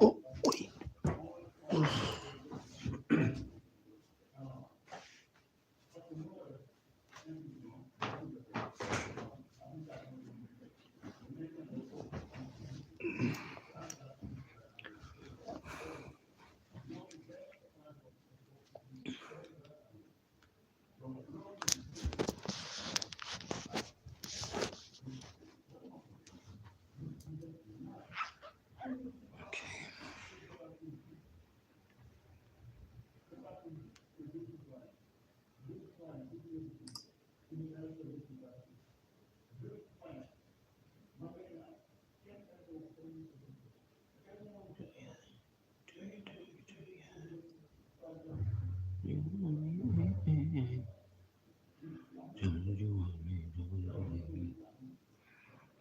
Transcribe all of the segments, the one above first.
Oh, wait. Okay.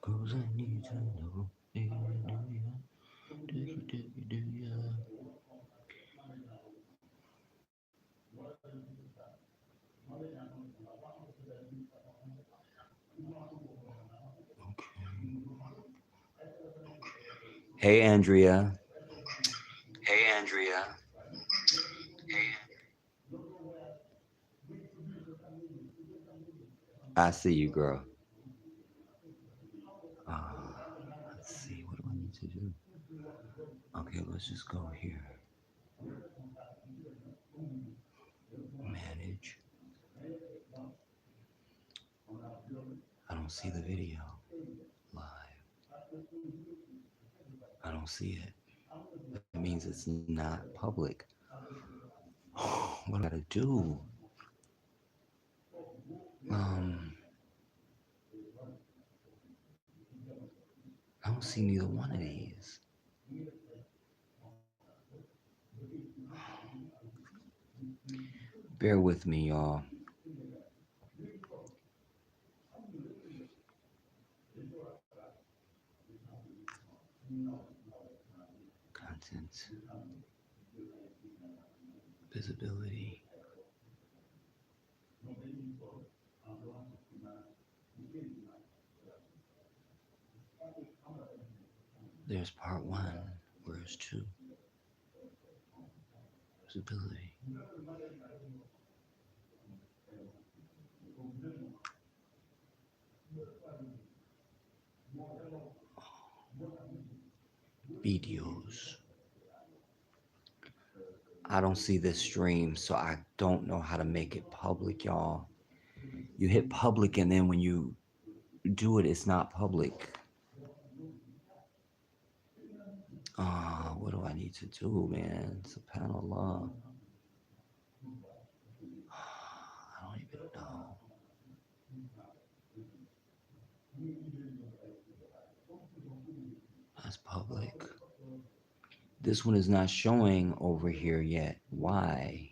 Cause I need to know. Hey, Andrea. Hey, Andrea. Hey. I see you, girl. Let's see. What do I need to do? Okay, let's just go here. Manage. I don't see the video live. I don't see it. That means it's not public. What do I gotta do? Um, I don't see neither one of these. Bear with me, y'all. Content, visibility. There's part one. Where's two? Visibility. Videos. I don't see this stream, so I don't know how to make it public, y'all. You hit public, and then when you do it, it's not public. What do I need to do, man? SubhanAllah. I don't even know. That's public. This one is not showing over here yet. Why?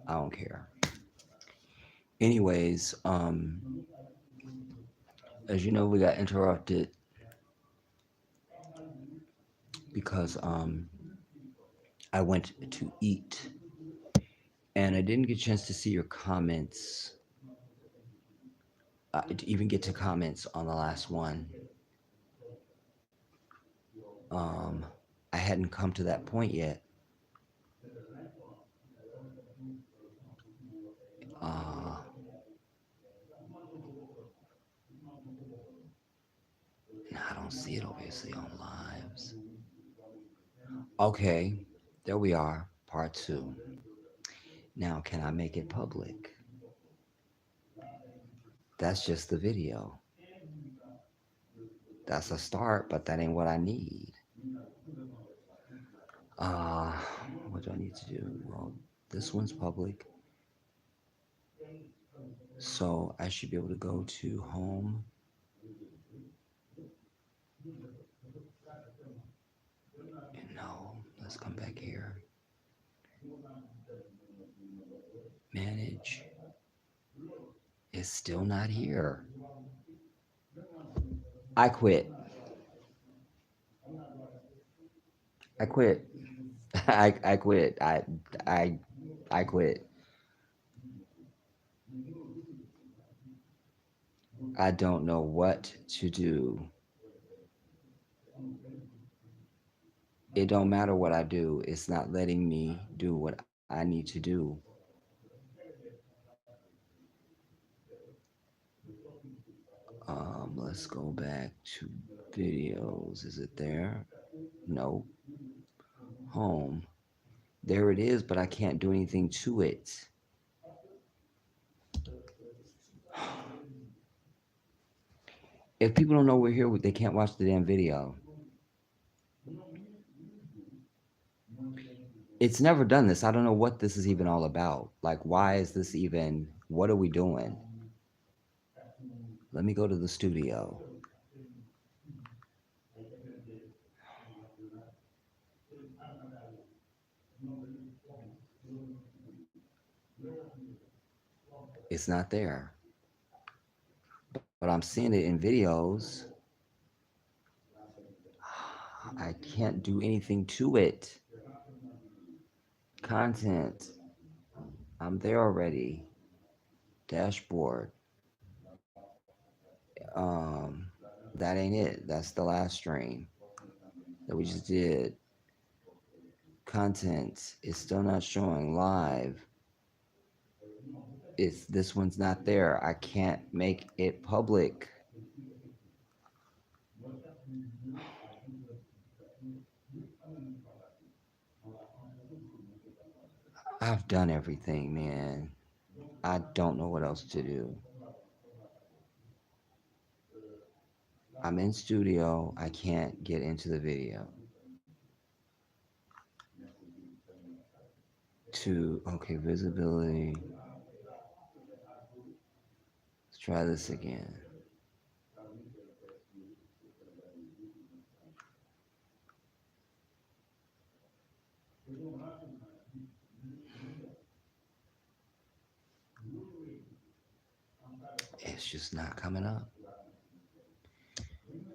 I don't care. Anyways, as you know, we got interrupted because I went to eat and I didn't get a chance to see your comments. To even get to comments on the last one. Um, I hadn't come to that point yet. Uh, I don't see it obviously on lives. Okay, there we are. part two. Now, can I make it public? That's just the video. That's a start, but that ain't what I need. Uh, what do I need to do? Well, this one's public, so I should be able to go to home. And no, let's come back here. Manage. It's still not here. I quit. I quit. I quit. I I quit. I don't know what to do. It don't matter what I do. It's not letting me do what I need to do. Let's go back to videos. Is it there? No. Home. There it is, but I can't do anything to it. If people don't know we're here, they can't watch the damn video. It's never done this. I don't know what this is even all about. Like, why is this even, what are we doing? Let me go to the studio. It's not there. But I'm seeing it in videos. I can't do anything to it. Content. I'm there already. Dashboard. That ain't it. That's the last stream that we just did. Content is still not showing live. It's this one's not there. I can't make it public. I've done everything, man. I don't know what else to do. I'm in studio. I can't get into the video. To okay, visibility. Let's try this again. It's just not coming up.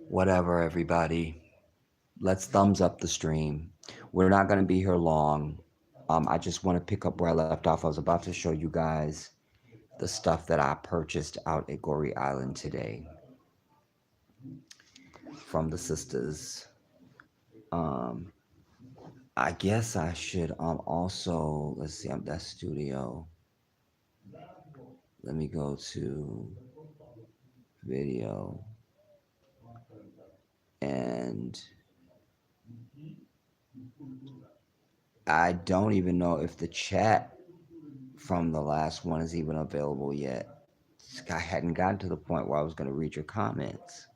Whatever, everybody. Let's thumbs up the stream. We're not going to be here long. I just want to pick up where I left off. I was about to show you guys the stuff that I purchased out at Goree Island today from the sisters. Um, I guess I should also, let's see, I'm that studio. Let me go to video and I don't even know if the chat from the last one is even available yet. I hadn't gotten to the point where I was going to read your comments.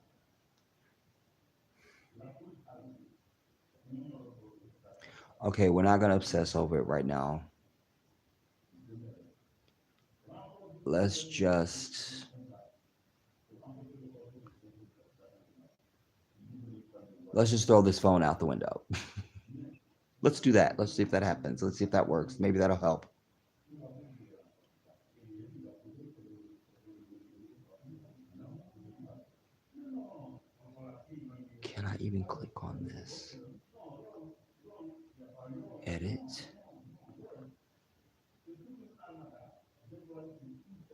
Okay, we're not going to obsess over it right now. Let's just throw this phone out the window. Let's do that. Let's see if that happens. Let's see if that works. Maybe that'll help. Can I even click on this? Edit.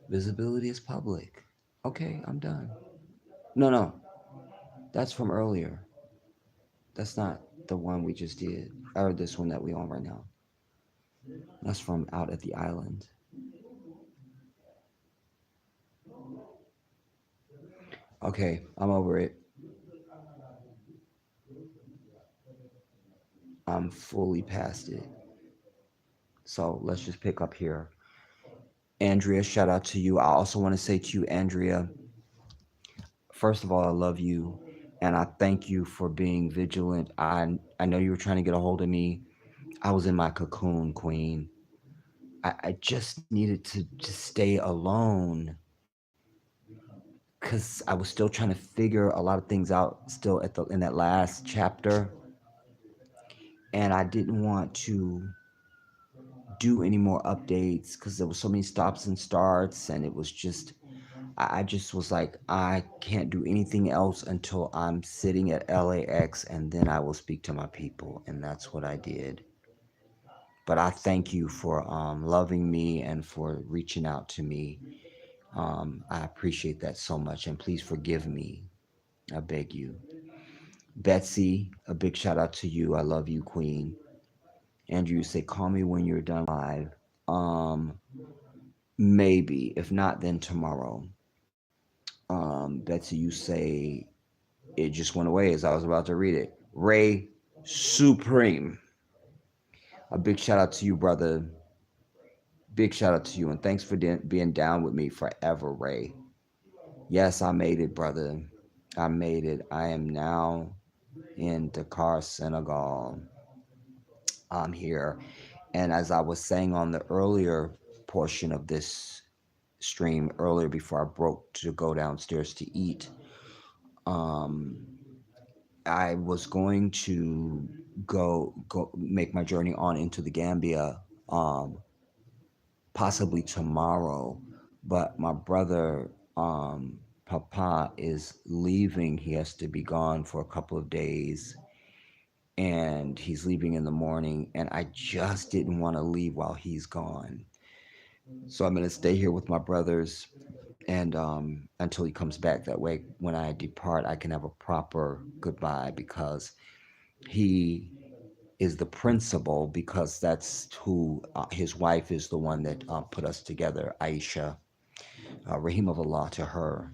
Visibility is public. Okay, I'm done. No. That's from earlier. That's not the one we just did. Or this one that we on right now. That's from out at the island. Okay, I'm over it. I'm fully past it. So let's just pick up here. Andrea, shout out to you. I also want to say to you, Andrea, first of all, I love you and I thank you for being vigilant. I know you were trying to get a hold of me. I was in my cocoon, Queen. I just needed to just stay alone because I was still trying to figure a lot of things out still at the in that last chapter, and I didn't want to do any more updates because there was so many stops and starts, and it was just I just was like, I can't do anything else until I'm sitting at LAX, and then I will speak to my people, and that's what I did. But I thank you for loving me and for reaching out to me. I appreciate that so much, and please forgive me. I beg you. Betsy, a big shout out to you. I love you, Queen. Andrew, you say, call me when you're done live. Um, Maybe. If not, then tomorrow. Betsy, you say, it just went away as I was about to read it. Ray Supreme. A big shout out to you, brother. Big shout out to you, and thanks for being down with me forever, Ray. Yes, I made it, brother. I made it. I am now in Dakar, Senegal. I'm here. And as I was saying on the earlier portion of this stream, earlier before I broke to go downstairs to eat, um, I was going to go make my journey on into the Gambia, um, possibly tomorrow. But my brother, Papa, is leaving. He has to be gone for a couple of days, and he's leaving in the morning. And I just didn't want to leave while he's gone, so I'm gonna stay here with my brothers and until he comes back. That way, when I depart, I can have a proper goodbye because he is the principal, because that's who his wife is, the one that put us together, Aisha, Rahim of Allah to her.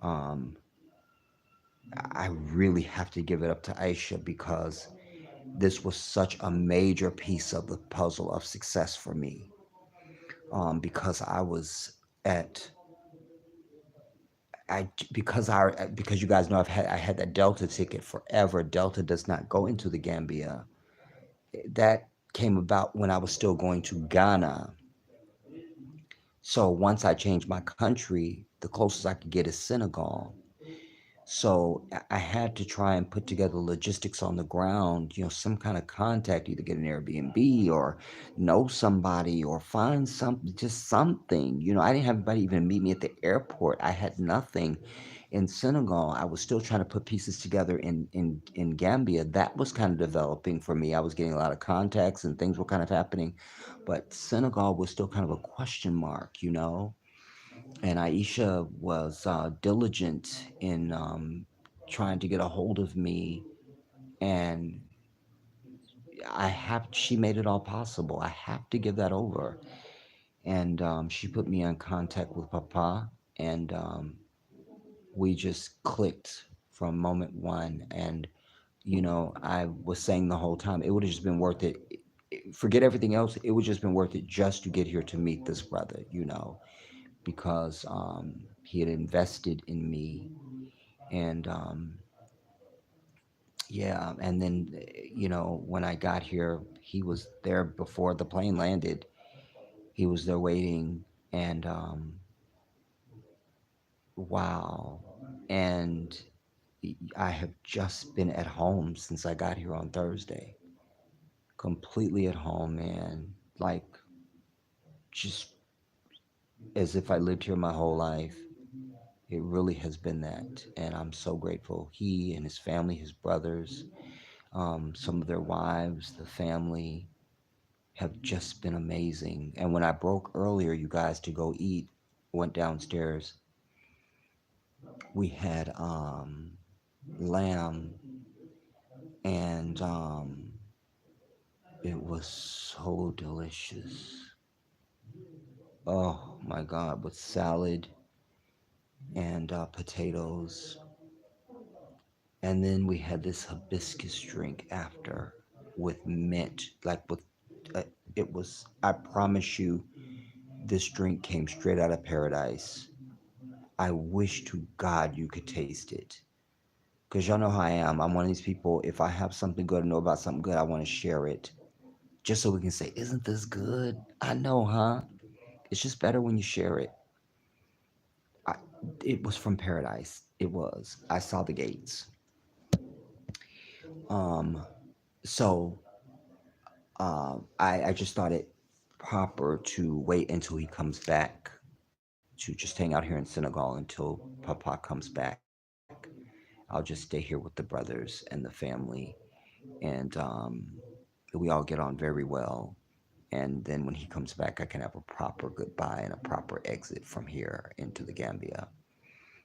Um, I really have to give it up to Aisha because this was such a major piece of the puzzle of success for me. Because I was at I because you guys know I had that Delta ticket forever. Delta does not go into the Gambia. That came about when I was still going to Ghana. So once I changed my country, the closest I could get is Senegal. So I had to try and put together logistics on the ground, some kind of contact, either get an Airbnb or know somebody or find something, just something. I didn't have anybody even meet me at the airport. I had nothing in Senegal. I was still trying to put pieces together in Gambia. That was kind of developing for me. I was getting a lot of contacts and things were kind of happening, but Senegal was still kind of a question mark. And Aisha was diligent in trying to get a hold of me, and she made it all possible. I have to give that over. And she put me in contact with Papa, and we just clicked from moment one. And I was saying the whole time, it would have just been worth it. Forget everything else. It would just been worth it just to get here to meet this brother, because he had invested in me. And yeah, and then, when I got here, he was there before the plane landed. He was there waiting, and wow. And I have just been at home since I got here on Thursday. Completely at home, man. Like, just as if I lived here my whole life. It really has been that, and I'm so grateful. He and his family, his brothers, some of their wives, the family, have just been amazing. And when I broke earlier, you guys, to go eat, went downstairs, we had lamb, and it was so delicious. Oh my God, with salad and potatoes. And then we had this hibiscus drink after with mint, like with It was, I promise you, this drink came straight out of paradise. I wish to God you could taste it. Because y'all know how I am. I'm one of these people, if I have something good, know about something good, I want to share it. Just so we can say, isn't this good? I know, huh? It's just better when you share it. I, it was from paradise. It was. I saw the gates. Um, so I just thought it proper to wait until he comes back to just hang out here in Senegal until Papa comes back. I'll just stay here with the brothers and the family, and we all get on very well. And then when he comes back, I can have a proper goodbye and a proper exit from here into the Gambia.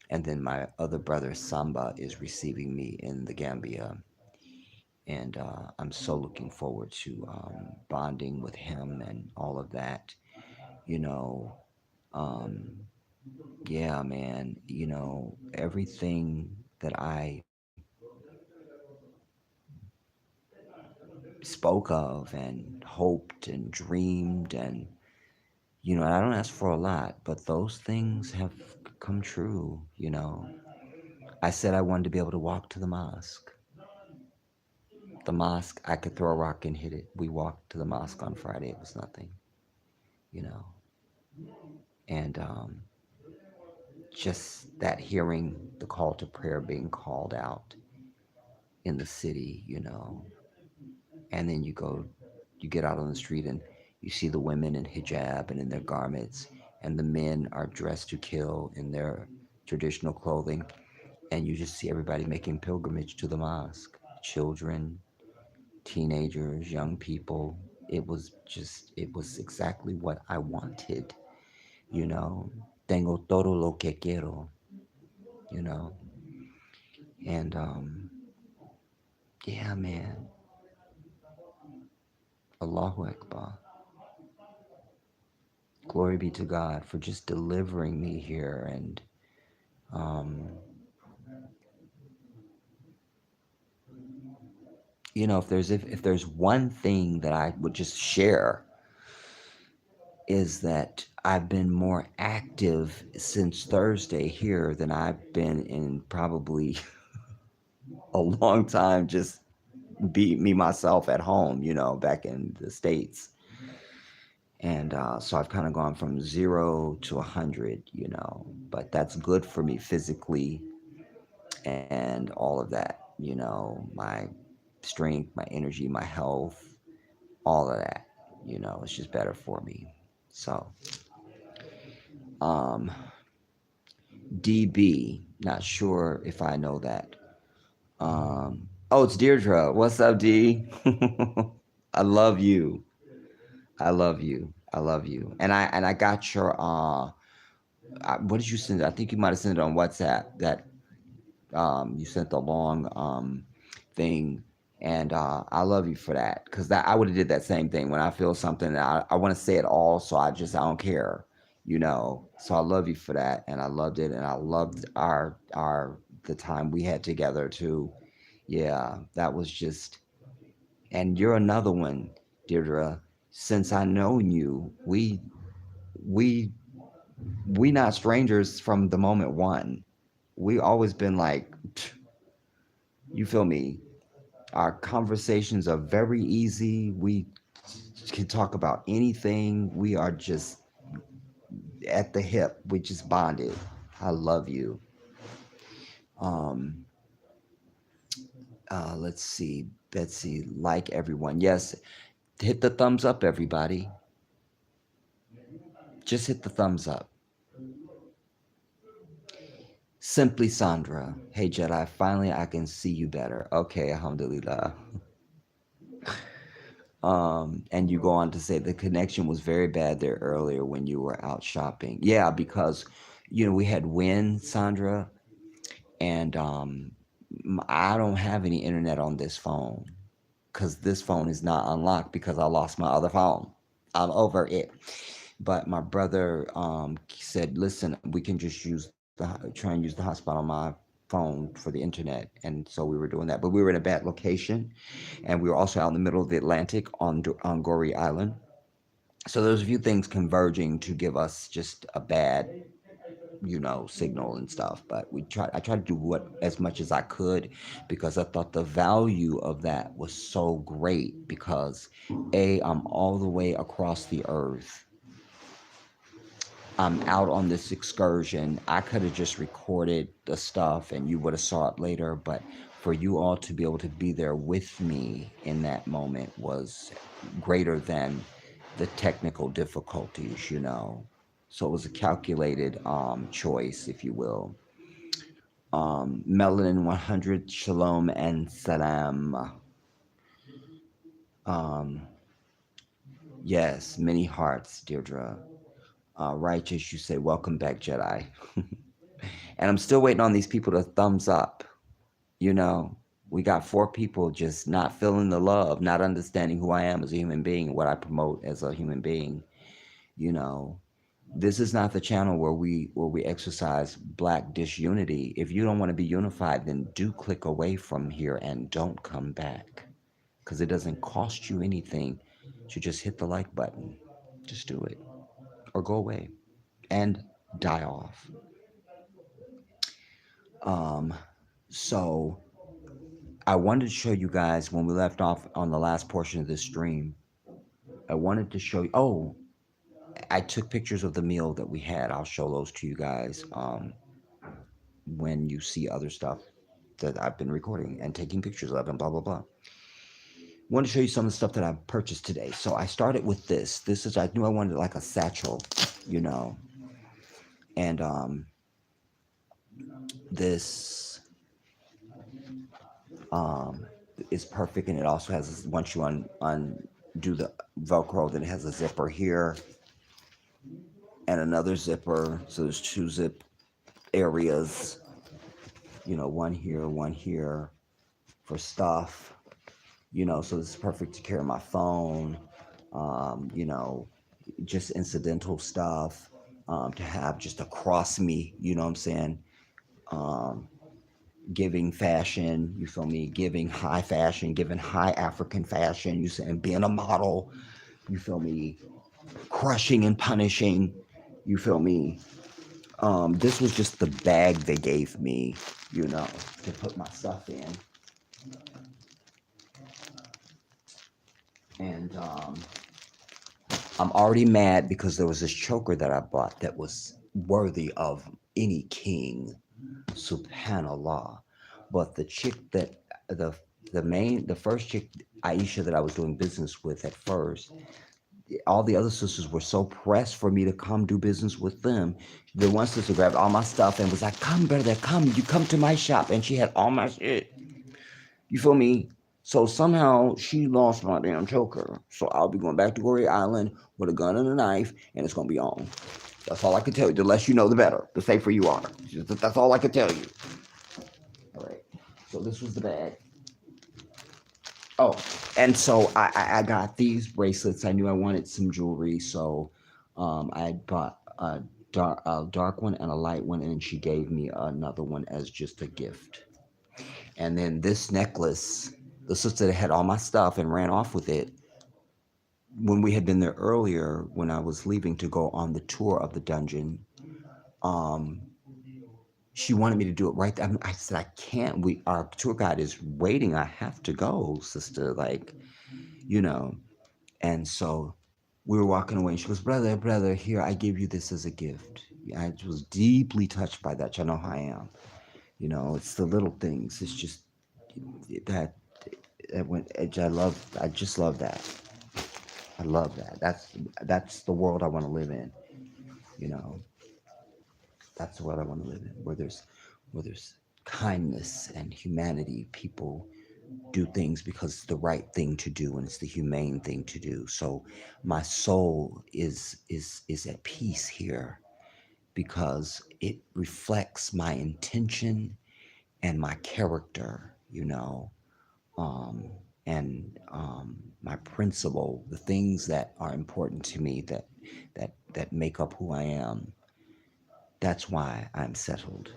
And then my other brother Samba is receiving me in the Gambia, and I'm so looking forward to bonding with him and all of that. You know, um, yeah, man. Everything that I spoke of and hoped and dreamed, and and I don't ask for a lot, but those things have come true. I said I wanted to be able to walk to the mosque. The mosque, I could throw a rock and hit it. We walked to the mosque on Friday. It was nothing, you know. And just that, hearing the call to prayer being called out in the city, and then you get out on the street and you see the women in hijab and in their garments, and the men are dressed to kill in their traditional clothing, and you just see everybody making pilgrimage to the mosque. Children, teenagers, young people. It was exactly what I wanted, you know. Tengo todo lo que quiero, you know. And yeah, man. Allahu Akbar. Glory be to God for just delivering me here. And um, if there's one thing that I would just share, is that I've been more active since Thursday here than I've been in probably a long time. Just be me myself at home, back in the States. And so I've kind of gone from 0 to 100, but that's good for me physically and all of that, my strength, my energy, my health, all of that, it's just better for me. So, um, DB, not sure if I know that. Oh, it's Deirdre. What's up, D? I love you. I love you. I love you. And I got your what did you send? I think you might have sent it on WhatsApp. That you sent the long thing, and I love you for that, because that I would have did that same thing. When I feel something, I want to say it all, so I don't care, So I love you for that, and I loved it, and I loved our the time we had together too. Yeah, that was just. And you're another one, Deirdre. Since I known you, we we not strangers from the moment one. We always been like, you feel me? Our conversations are very easy. We can talk about anything. We are just at the hip. We just bonded. I love you. Um, let's see, Betsy, like everyone. Yes, hit the thumbs up, everybody. Just hit the thumbs up. Simply Sandra. Hey Jedi, finally I can see you better. Okay, alhamdulillah. And you go on to say the connection was very bad there earlier when you were out shopping. Yeah, because we had wind, Sandra, and I don't have any internet on this phone, because this phone is not unlocked because I lost my other phone. I'm over it. But my brother said, "Listen, we can just try and use the hotspot on my phone for the internet," and so we were doing that. But we were in a bad location, and we were also out in the middle of the Atlantic on Goree Island. So there's a few things converging to give us just a bad, signal and stuff. But I tried to do what as much as I could because I thought the value of that was so great because I'm all the way across the earth. I'm out on this excursion. I could have just recorded the stuff and you would have saw it later, but for you all to be able to be there with me in that moment was greater than the technical difficulties. So it was a calculated choice, if you will. Melanin 100, shalom and salam. Um, yes, many hearts, Deirdre. Righteous, you say, welcome back, Jedi. And I'm still waiting on these people to thumbs up. You know, we got 4 people just not feeling the love, not understanding who I am as a human being, what I promote as a human being. You know, this is not the channel where we exercise black disunity. If you don't want to be unified, then do click away from here and don't come back, because it doesn't cost you anything to just hit the like button. Just do it or go away and die off. Um, so I wanted to show you guys when we left off on the last portion of this stream. I wanted to show you. Oh, I took pictures of the meal that we had. I'll show those to you guys when you see other stuff that I've been recording and taking pictures of and blah blah blah. I want to show you some of the stuff that I purchased today. So I started with this. I knew I wanted like a satchel, you know, and this um, is perfect, and it also has once you undo the Velcro, then it has a zipper here and another zipper. So there's 2 zip areas, one here for stuff, so this is perfect to carry my phone, um, you know, just incidental stuff, to have just across me, you know what I'm saying? Um, Giving fashion, you feel me? Giving high fashion, giving high African fashion, you saying being a model, you feel me? Crushing and punishing, you feel me? This was just the bag they gave me, to put my stuff in. And I'm already mad because there was this choker that I bought that was worthy of any king, subhanallah. But the chick that the first chick, Aisha, that I was doing business with at first, all the other sisters were so pressed for me to come do business with them. The one sister grabbed all my stuff and was like, "Come, brother, come. You come to my shop." And she had all my shit. You feel me? So somehow she lost my damn choker. So I'll be going back to Goree Island with a gun and a knife, and it's gonna be on. That's all I can tell you. The less you know, the better. The safer you are. That's all I can tell you. All right. So this was the bag. Oh, and so I got these bracelets. I knew I wanted some jewelry, so I bought a dark one and a light one, and she gave me another one as just a gift. And then this necklace, the sister that had all my stuff and ran off with it, when we had been there earlier, when I was leaving to go on the tour of the dungeon, um, she wanted me to do it right there. I said, I can't. Our tour guide is waiting. I have to go, sister. Like, you know. And so we were walking away. And she goes, brother, here, I give you this as a gift. I was deeply touched by that. You know how I am. It's the little things. It's just that I just love that. I love that. That's the world I want to live in. You know, that's the world I want to live in, where there's kindness and humanity. People do things because it's the right thing to do and it's the humane thing to do. So my soul is at peace here because it reflects my intention and my character, um, and my principle, the things that are important to me, that make up who I am. That's why I'm settled.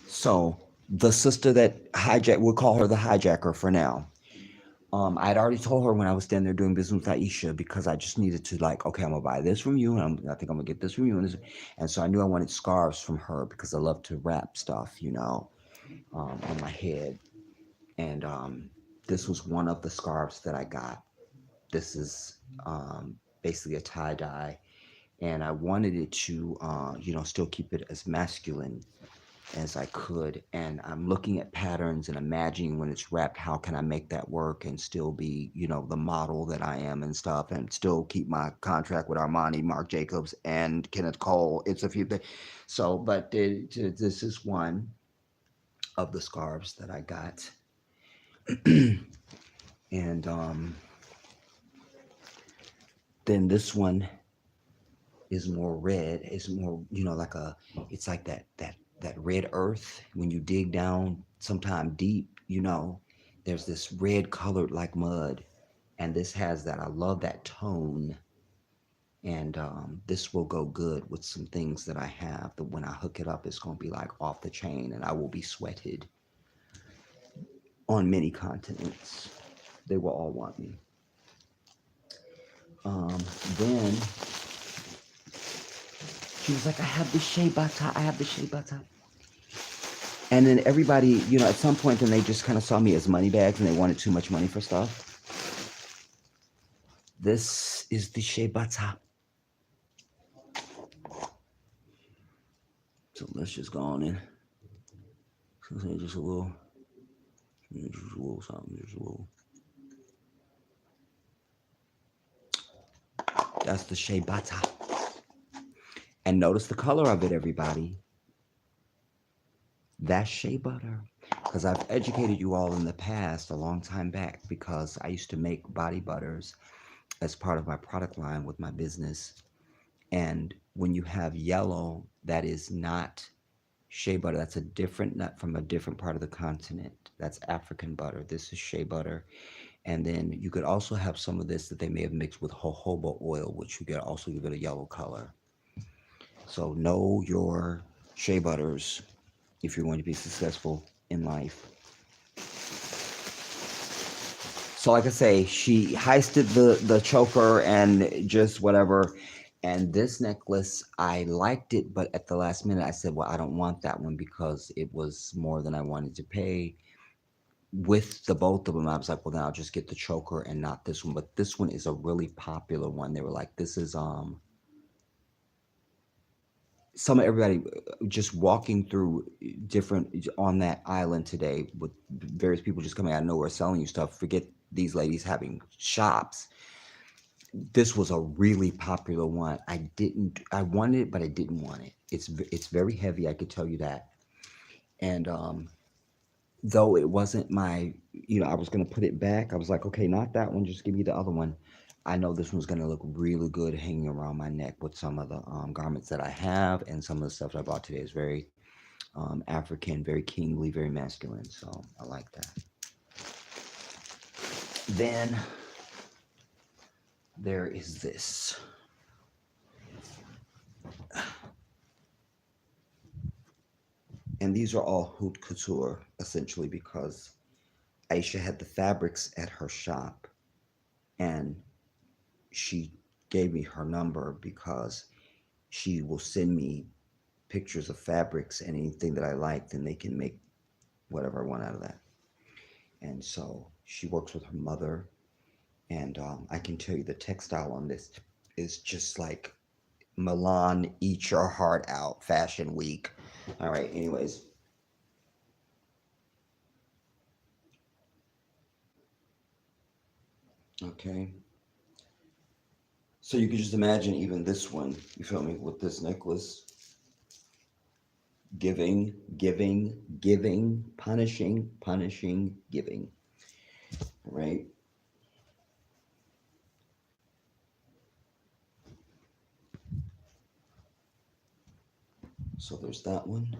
So the sister that hijacked, we'll call her the hijacker for now. I had already told her when I was standing there doing business with Aisha because I just needed to like, okay, I'm gonna buy this from you, and I think I'm gonna get this from you, and so I knew I wanted scarves from her because I love to wrap stuff, on my head, and this was one of the scarves that I got. This is basically a tie dye, and I wanted it to, still keep it as masculine as I could. And I'm looking at patterns and imagining when it's wrapped, how can I make that work and still be, the model that I am and stuff, and still keep my contract with Armani, Marc Jacobs, and Kenneth Cole. It's a few things. So, but this is one of the scarves that I got. And then this one is more red. It's more, it's like that red earth when you dig down sometime deep, there's this red colored like mud, and this has that. I love that tone, and this will go good with some things that I have. That when I hook it up, it's gonna be like off the chain, and I will be sweated on many continents. They will all want me. Then she was like, I have the shea butter. I have the shea butter. And then everybody, at some point, then they just kind of saw me as money bags and they wanted too much money for stuff. This is the shea butter. So let's just go on in. Just a little something, just a little. That's the shea butter. And notice the color of it, everybody. That's shea butter. Because I've educated you all in the past, a long time back, because I used to make body butters as part of my product line with my business. And when you have yellow, that is not shea butter. That's a different nut from a different part of the continent. That's African butter. This is shea butter. And then you could also have some of this that they may have mixed with jojoba oil, which you could also give it a yellow color. So know your shea butters if you're going to be successful in life. So like I say, she heisted the choker and just whatever. And this necklace, I liked it, but at the last minute I said, well, I don't want that one because it was more than I wanted to pay. With the both of them, I was like, well, then I'll just get the choker and not this one. But this one is a really popular one. They were like, this is some everybody just walking through different on that island today with various people just coming out of nowhere selling you stuff. Forget these ladies having shops. This was a really popular one. I wanted it, but I didn't want it. It's very heavy, I could tell you that. And though it wasn't my, I was gonna put it back. I was like, okay, not that one. Just give me the other one. I know this one's gonna look really good hanging around my neck with some of the garments that I have, and some of the stuff that I bought today is very African, very kingly, very masculine. So I like that. Then there is this. And these are all haute couture, essentially, because Aisha had the fabrics at her shop, and she gave me her number because she will send me pictures of fabrics and anything that I like, then they can make whatever I want out of that. And so she works with her mother, and I can tell you the textile on this is just like Milan, eat your heart out, Fashion Week. All right, anyways. Okay. So you could just imagine even this one, you feel me, with this necklace. Giving, giving, giving, punishing, punishing, giving. Right? So there's that one.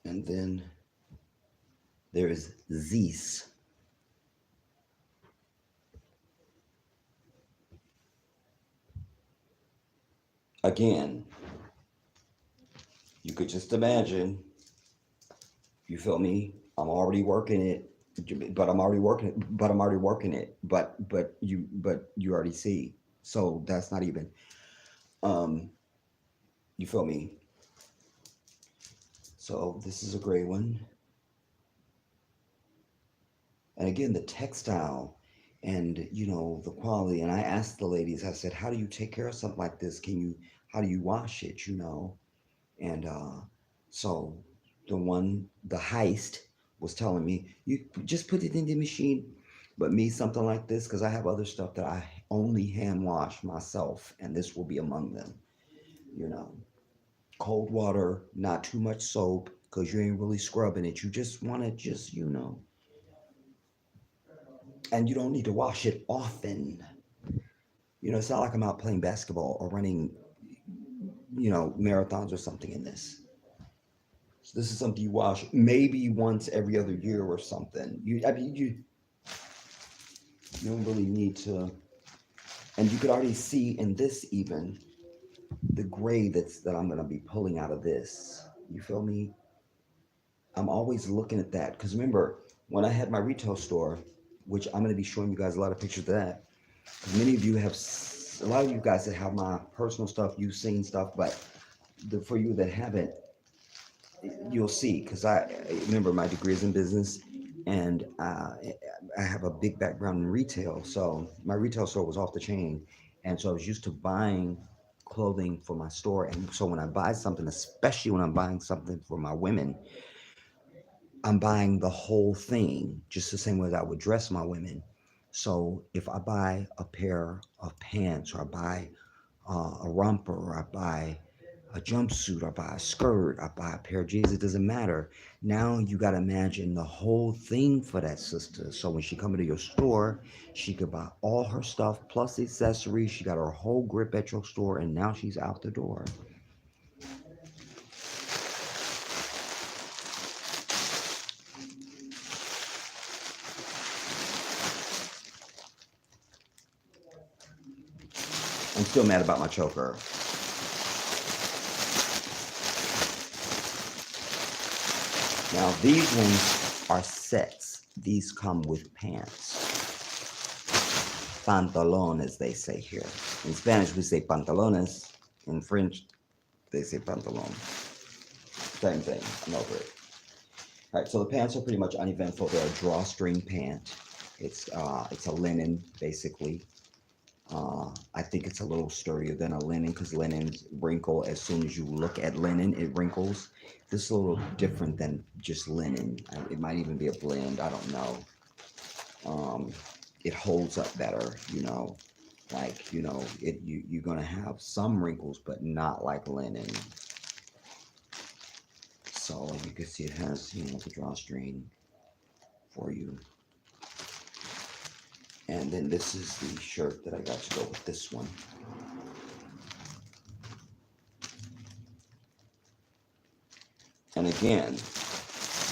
And then there is Zeus. Again, you could just imagine, you feel me? I'm already working it. but I'm already working it. But I'm already working it. But you already see. So that's not even. Um, you feel me? So this is a gray one, and again the textile, and the quality. And I asked the ladies. I said, "How do you take care of something like this? Can you? How do you wash it? And so the heist was telling me, you just put it in the machine. But me, something like this, because I have other stuff that I only hand wash myself, and this will be among them. You know, cold water, not too much soap, because you ain't really scrubbing it. You just want to and you don't need to wash it often. It's not like I'm out playing basketball or running, marathons or something in this. So this is something you wash maybe once every other year or something. You don't really need to. And you could already see in this even the gray that I'm gonna be pulling out of this. You feel me? I'm always looking at that because remember when I had my retail store, which I'm gonna be showing you guys a lot of pictures of that. 'Cause many of you have, a lot of you guys that have my personal stuff, you've seen stuff, but for you that haven't, you'll see because I remember my degree is in business, and I have a big background in retail. So my retail store was off the chain, and so I was used to buying clothing for my store. And so when I buy something, especially when I'm buying something for my women, I'm buying the whole thing, just the same way that I would dress my women. So if I buy a pair of pants, or I buy a romper, or I buy a jumpsuit, or I buy a skirt, I buy a pair of jeans, it doesn't matter. Now you got to imagine the whole thing for that sister. So when she come into your store, she could buy all her stuff plus accessories. She got her whole grip at your store, and now she's out the door. I'm still mad about my choker. Now these ones are sets. These come with pants. Pantalon, as they say here. In Spanish, we say pantalones. In French, they say pantalon. Same thing. I'm over it. All right, so the pants are pretty much uneventful. They're a drawstring pant. It's a linen, basically. I think it's a little sturdier than a linen because linens wrinkle as soon as you look at linen. It wrinkles. This is a little different than just linen. It might even be a blend. I don't know. Um, it holds up better. Like you're gonna have some wrinkles, but not like linen. So you can see it has the drawstring for you. And then this is the shirt that I got to go with this one. And again,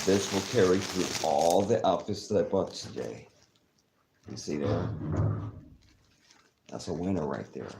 this will carry through all the outfits that I bought today. You see there? That's a winner right there.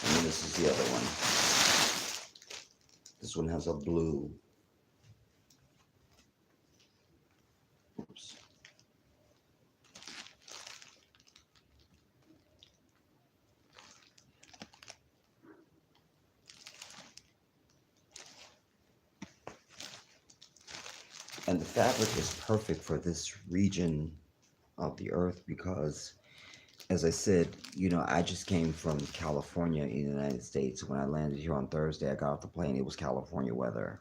And then this is the other one. This one has a blue. Oops. And the fabric is perfect for this region of the earth because, as I said, I just came from California in the United States. When I landed here on Thursday, I got off the plane. It was California weather.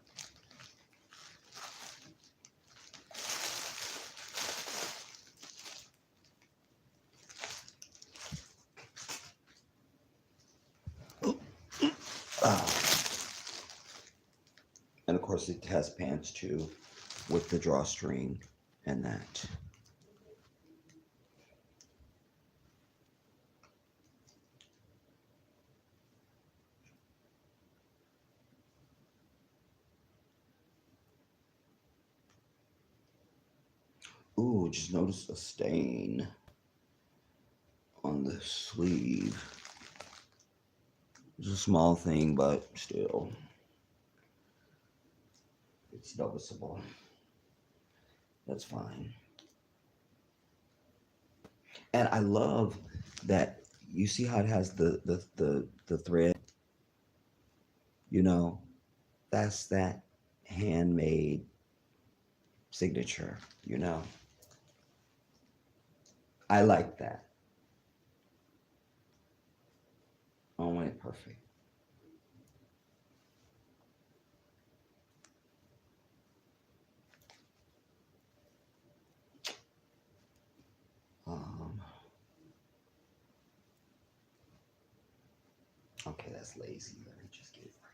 course it has pants too, with the drawstring and that. Ooh, just noticed a stain on the sleeve. It's a small thing, but still, it's noticeable. That's fine. And I love that you see how it has the thread, you know, that's that handmade signature, you know. I like that. I want it perfect. Um, okay, that's lazy. Let me just get it right.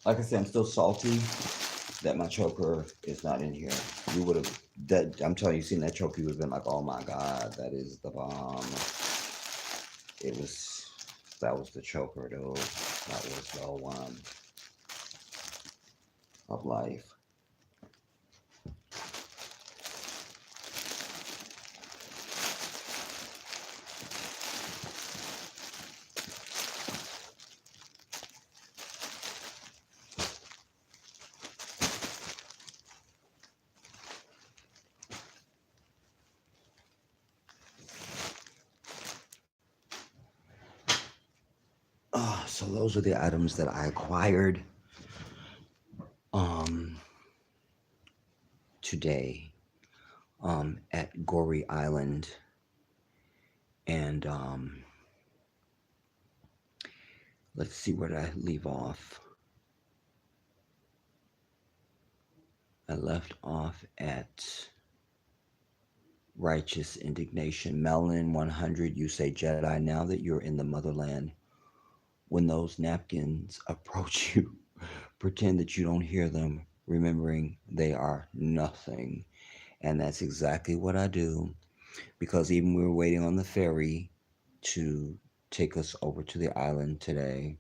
Like I said, I'm still salty that my choker is not in here. You would have that I'm telling you, seen that choker, you would have been like, oh my god, that is the bomb. It was that was the choker though. That was the one of life. So those are the items that I acquired um today at Goree Island. And let's see where did I leave off. I left off at Righteous Indignation. Melon 100, you say, Jedi, now that you're in the motherland, when those napkins approach you, pretend that you don't hear them, remembering they are nothing. And that's exactly what I do, because even we were waiting on the ferry to take us over to the island today.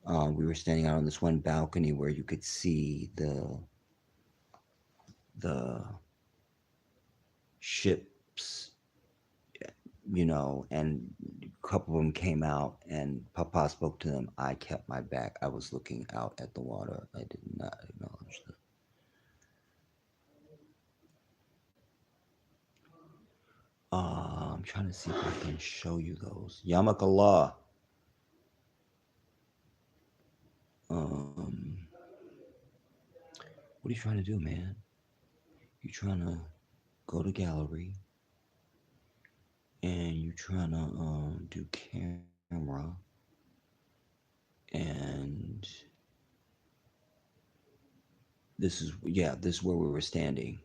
We were standing out on this one balcony where you could see the ships, and a couple of them came out, and Papa spoke to them. I kept my back. I was looking out at the water. I did not acknowledge them. I'm trying to see if I can show you those. Yamakallah. What are you trying to do, man? You trying to go to gallery, and you trying to do camera, and this is where we were standing.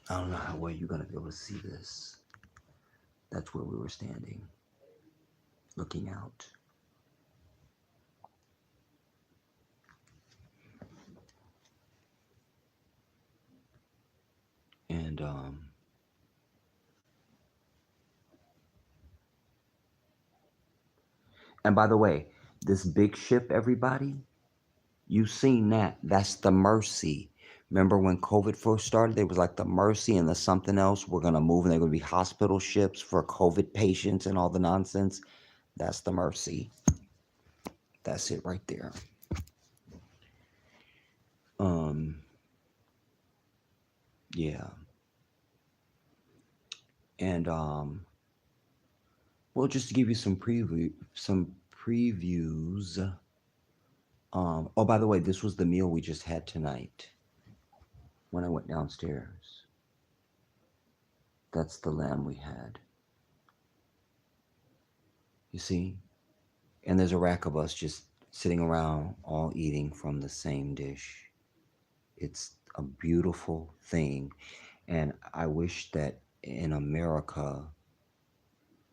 I don't know how well you're gonna be able to see this. That's where we were standing, looking out. And by the way, this big ship, everybody, you seen that? That's the Mercy. Remember when COVID first started, there was like the Mercy and the something else. We're gonna move and they're gonna be hospital ships for COVID patients and all the nonsense. That's the Mercy. That's it right there. Um, yeah. And well, just to give you some previews. Oh, by the way, this was the meal we just had tonight when I went downstairs. That's the lamb we had. You see? And there's a rack of us just sitting around all eating from the same dish. It's a beautiful thing. And I wish that in America,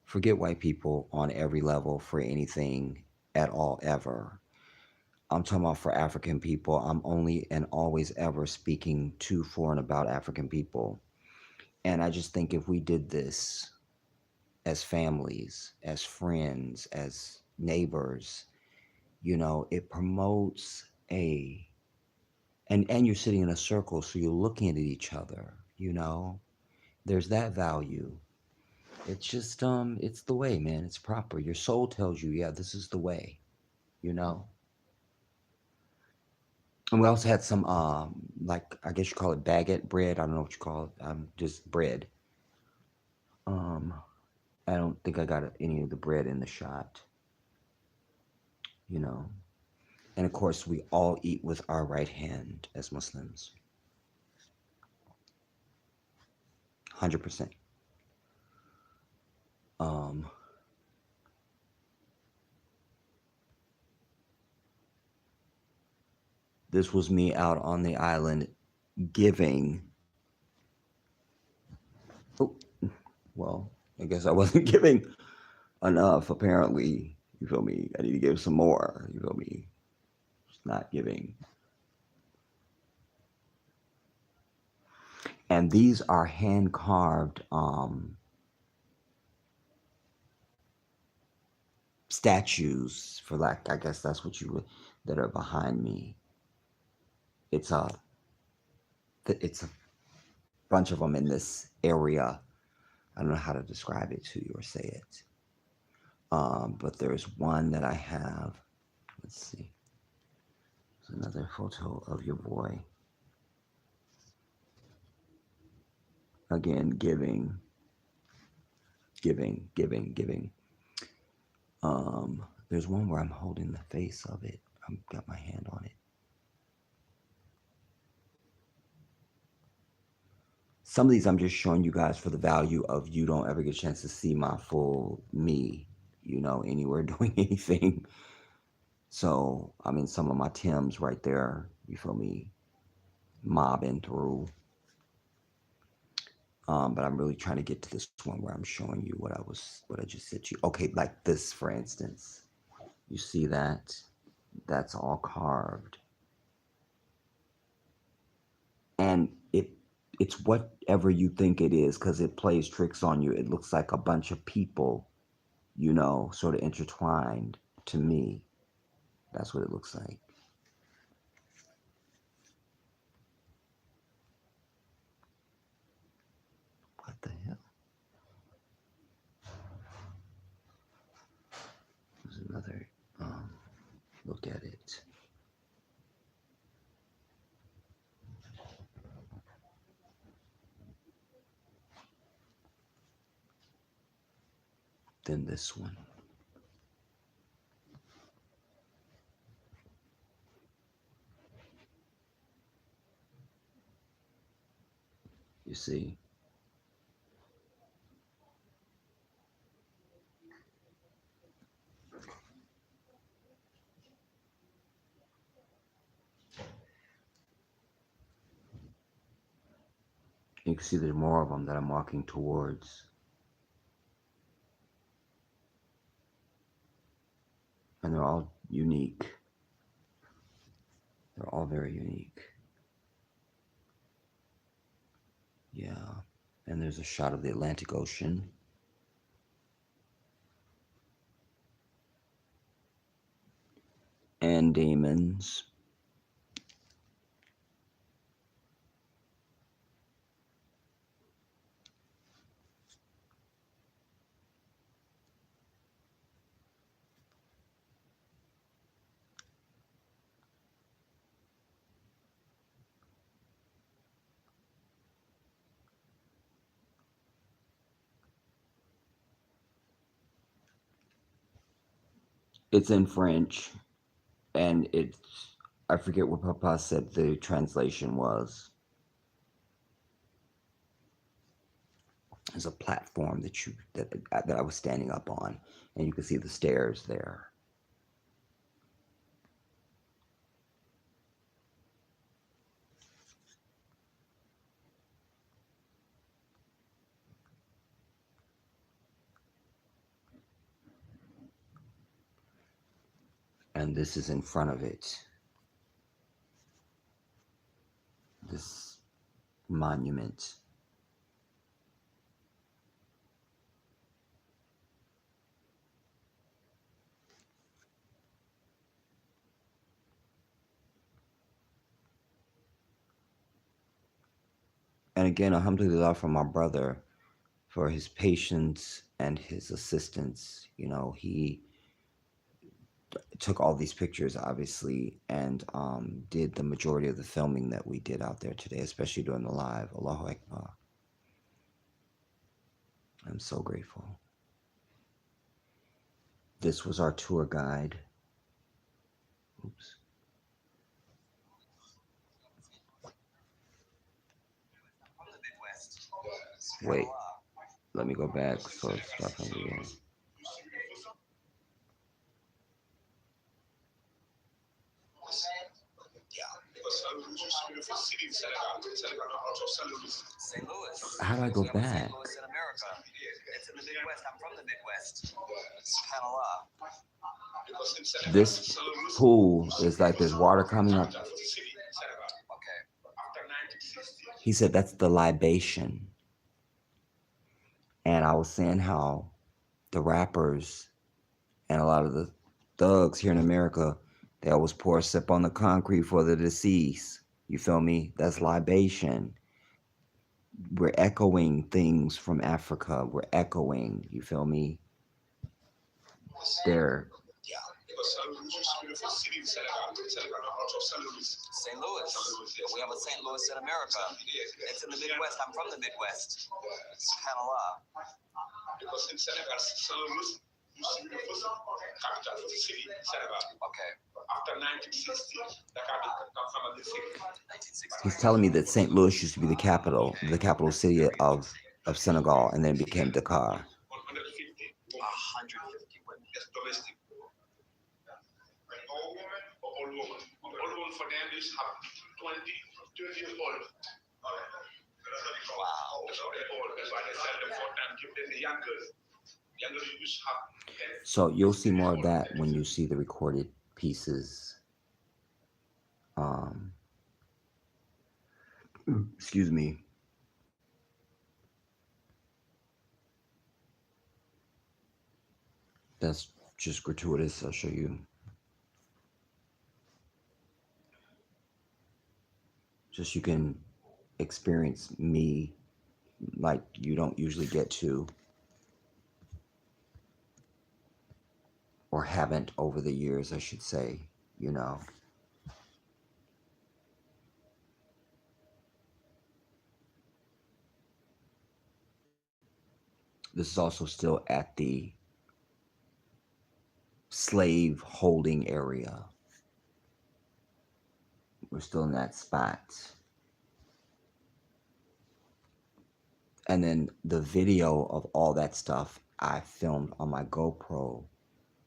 forget white people on every level for anything at all ever. I'm talking about for African people. I'm only and always ever speaking to, for, and about African people. And I just think if we did this as families, as friends, as neighbors, it promotes and you're sitting in a circle, so you're looking at each other. There's that value. It's just it's the way, man. It's proper. Your soul tells you, yeah, this is the way, you know. And we also had some like I guess you call it baguette bread. I don't know what you call it. Just bread. Um I don't think I got any of the bread in the shot, you know. And of course we all eat with our right hand as Muslims. 100%. Um this was me out on the island giving. Oh, well, I guess I wasn't giving enough apparently. You feel me? I need to give some more. You feel me? Just not giving. And these are hand carved statues, for like I guess that's what you would, that are behind me. It's a bunch of them in this area. I don't know how to describe it to you or say it. But there's one that I have. Let's see. There's another photo of your boy. Again, giving, giving, giving, giving. There's one where I'm holding the face of it. I've got my hand on it. Some of these I'm just showing you guys for the value of you don't ever get a chance to see my full me, anywhere doing anything. So, I mean, some of my Tims right there, you feel me, mobbing through. But I'm really trying to get to this one where I'm showing you what I just said to you. Okay, like this, for instance. You see that? That's all carved. And it's whatever you think it is because it plays tricks on you. It looks like a bunch of people, sort of intertwined to me. That's what it looks like. What the hell? There's another look at it. Then this one. You see? You can see there's more of them that I'm walking towards. And they're all unique. They're all very unique. Yeah. And there's a shot of the Atlantic Ocean. And demons. It's in French, and it's, I forget what Papa said the translation was. There's a platform that I was standing up on, and you can see the stairs there. And this is in front of it. This monument. And again, alhamdulillah for my brother, for his patience and his assistance. You know, he took all these pictures, obviously, and did the majority of the filming that we did out there today, especially during the live. Allahu Akbar. I'm so grateful. This was our tour guide. Oops. Wait, let me go back so it's stuff again. How do I go back? It's in the Midwest. I'm from the Midwest. SubhanAllah. This pool is like there's water coming up. Okay. He said that's the libation. And I was saying how the rappers and a lot of the thugs here in America, they always pour a sip on the concrete for the deceased. You feel me? That's libation. We're echoing things from Africa. We're echoing. You feel me? There. St. Louis. We have a St. Louis in America. It's in the Midwest. I'm from the Midwest. SubhanAllah. Okay. After 1960, He's telling me that St. Louis used to be the capital city of Senegal, and then it became Dakar. 150 women. Yes, domestic. All women or all women? All women for them is have 20 years old. Wow. That's why they sell them for and give them the youngers. Youngers you just have 10. So you'll see more of that when you see the recorded pieces. Excuse me. That's just gratuitous. I'll show you. Just you can experience me like you don't usually get to, or haven't over the years, I should say, you know. This is also still at the slave holding area. We're still in that spot. And then the video of all that stuff I filmed on my GoPro.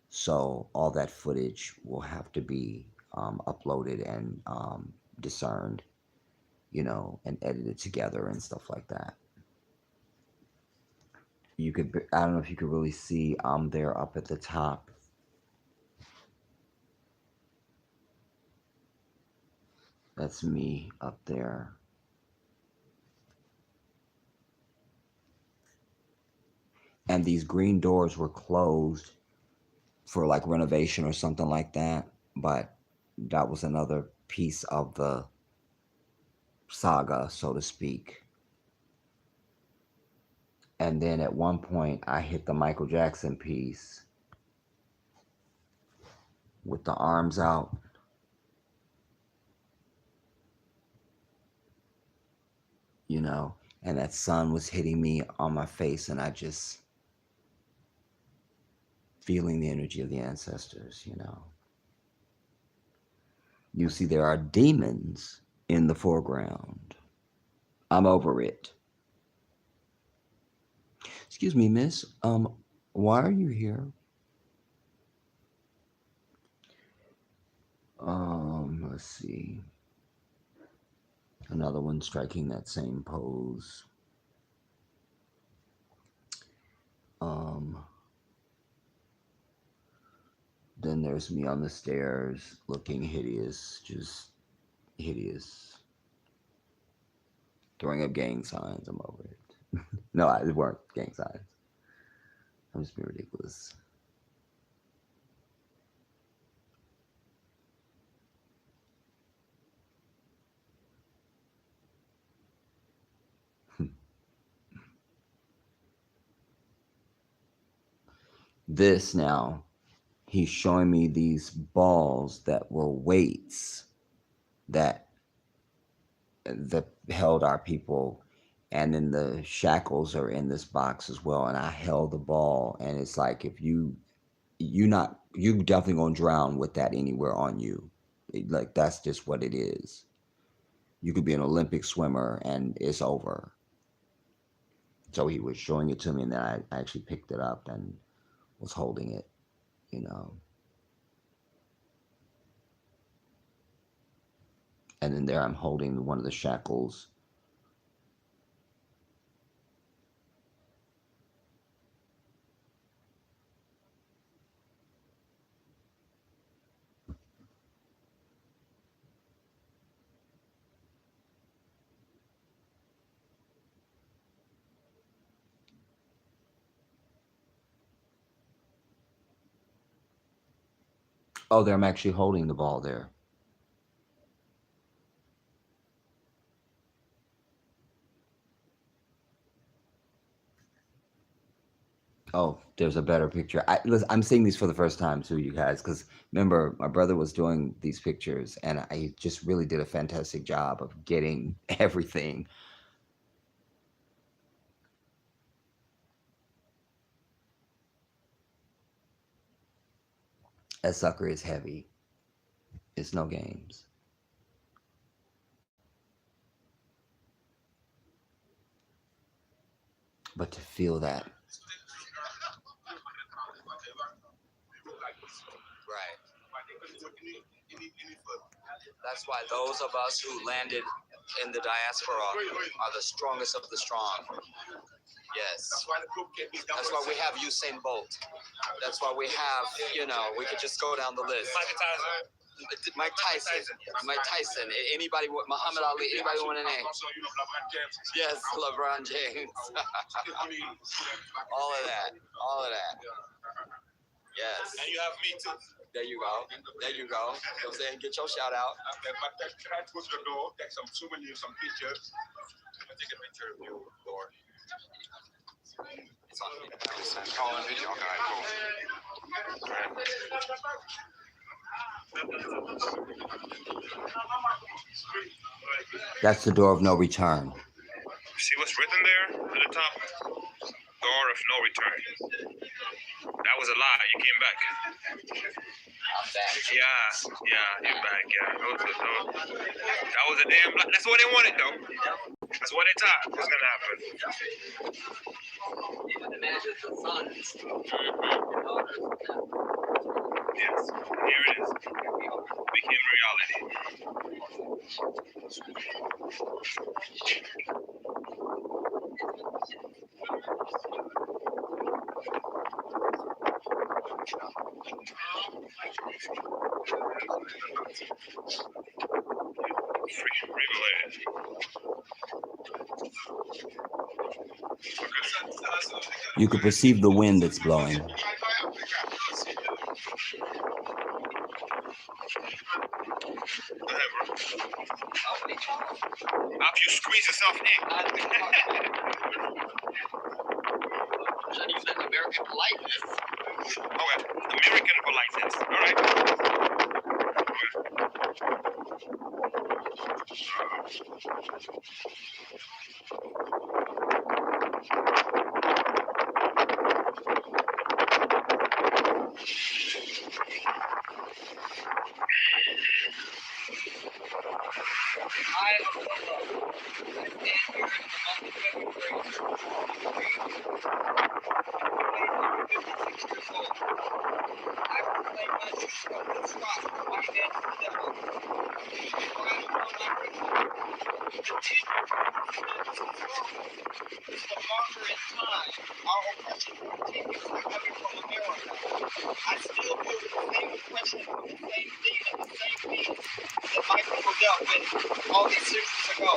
So all that footage will have to be uploaded and discerned, you know, and edited together and stuff like that. You could, I don't know if you could really see, I'm there up at the top. That's me up there. And these green doors were closed for like renovation or something like that. But that was another piece of the saga, so to speak. And then at one point I hit the Michael Jackson piece with the arms out. You know, and that sun was hitting me on my face, and I just feeling the energy of the ancestors, you know. You see, there are demons in the foreground. I'm over it. Excuse me, miss. Why are you here? Let's see. Another one striking that same pose. Um, then there's me on the stairs looking hideous, just hideous. Throwing up gang signs. I'm over it. No, it weren't gang signs. I'm just being ridiculous. This now, he's showing me these balls that were weights that held our people, and then the shackles are in this box as well. And I held the ball, and it's like if you definitely gonna drown with that anywhere on you. Like that's just what it is. You could be an Olympic swimmer, and it's over. So he was showing it to me, and then I actually picked it up and was holding it, you know. And then there I'm holding one of the shackles. Oh, there I'm actually holding the ball there. Oh, there's a better picture. I'm seeing these for the first time too, you guys, because remember my brother was doing these pictures, and I just really did a fantastic job of getting everything. That sucker is heavy. It's no games. But to feel that. Right. That's why those of us who landed in the diaspora are the strongest of the strong. Yes. That's why we have Usain Bolt. That's why we have, we could just go down the list. Mike Tyson. Anybody, Muhammad Ali, anybody want a name? Yes, LeBron James. All of that. Yes. And you have me too. There you go. You know what I'm saying? Get your shout out. Can I go to the door, take some souvenirs, some pictures? Take a picture of you, Lord. It's on video. Okay, cool. That's the door of no return. See what's written there at the top? Door of no return. That was a lie. You came back. I'm back. Yeah, you're back. Yeah, that was a damn lie. That's what they wanted, though. That's what they thought was gonna happen. Even the man with the sons. Yes, here it is. It became reality. Revelated. You could perceive the wind that's blowing. After you squeeze yourself in. Should use that American politeness. Okay, American politeness. All right. marker in time. Our oppression continues coming from America. I still feel the same oppression from the same thing and the same beings that my people dealt with all these centuries ago.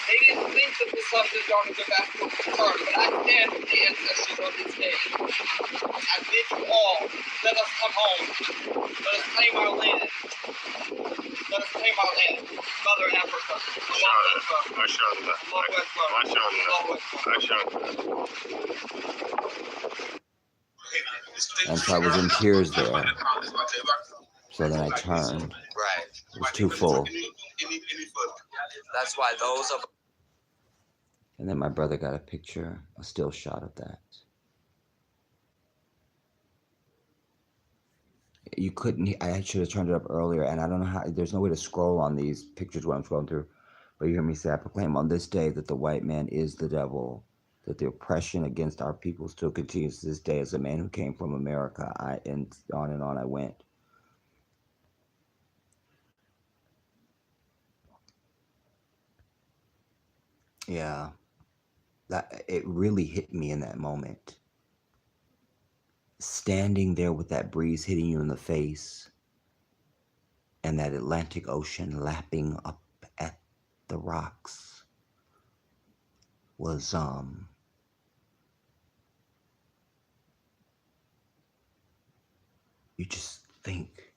They didn't think that the sons and daughters of Africa would return, but I stand with the ancestors of this day. I bid you all, let us come home. Let us claim our land. Let us claim our land. Mother Africa. Mashallah. And so I was in tears there. So then I turned. Right. It was too full. That's why those of And then my brother got a picture, a still shot of that. You couldn't, I should have turned it up earlier, and I don't know how, there's no way to scroll on these pictures when I'm scrolling through. But you hear me say, I proclaim on this day that the white man is the devil, that the oppression against our people still continues to this day as a man who came from America. And on I went. Yeah, that it really hit me in that moment. Standing there with that breeze hitting you in the face and that Atlantic Ocean lapping up at the rocks was you just think,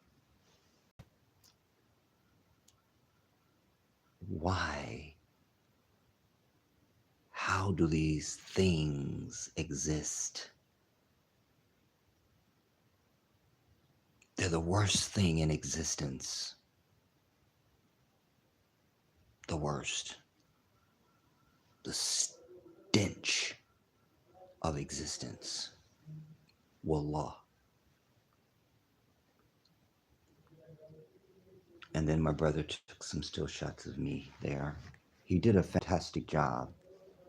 why? How do these things exist? They're the worst thing in existence. The worst. The stench of existence. Wallah. And then my brother took some still shots of me there. He did a fantastic job.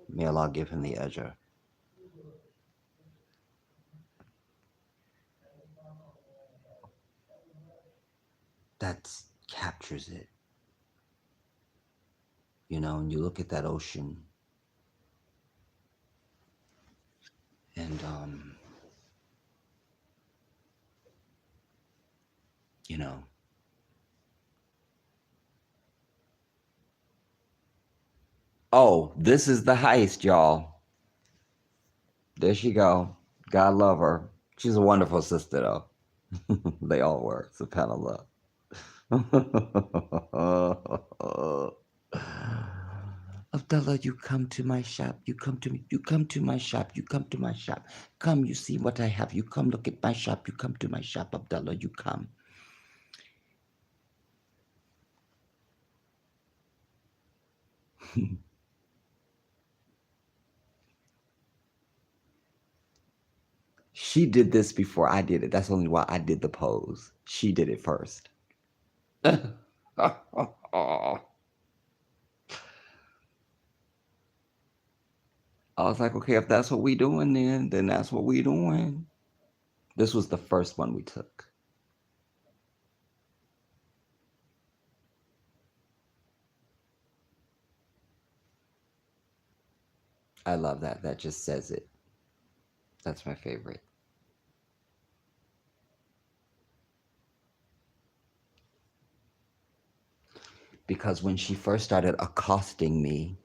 May Allah give him the ajr. That captures it. You know, and you look at that ocean and you know, oh, this is the heist, y'all. There she go. God love her. She's a wonderful sister, though. They all were. SubhanAllah. Abdullah, you come to my shop. You come to me. You come to my shop. You come to my shop. Come, you see what I have. You come look at my shop. You come to my shop, Abdullah. You come. She did this before I did it. That's only why I did the pose. She did it first. I was like, okay, if that's what we doing, then that's what we doing. This was the first one we took. I love that. That just says it. That's my favorite. Because when she first started accosting me,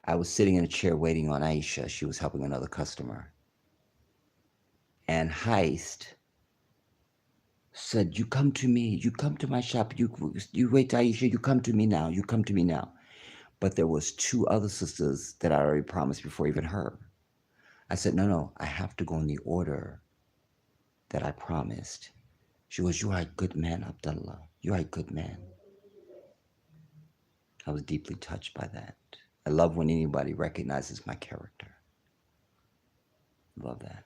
I was sitting in a chair waiting on Aisha. She was helping another customer. And Heist said, you come to me. You come to my shop. You wait, Aisha. You come to me now. You come to me now. But there was two other sisters that I already promised before even her. I said, no, I have to go in the order that I promised. She goes, you are a good man, Abdullah. You are a good man. I was deeply touched by that. I love when anybody recognizes my character. Love that.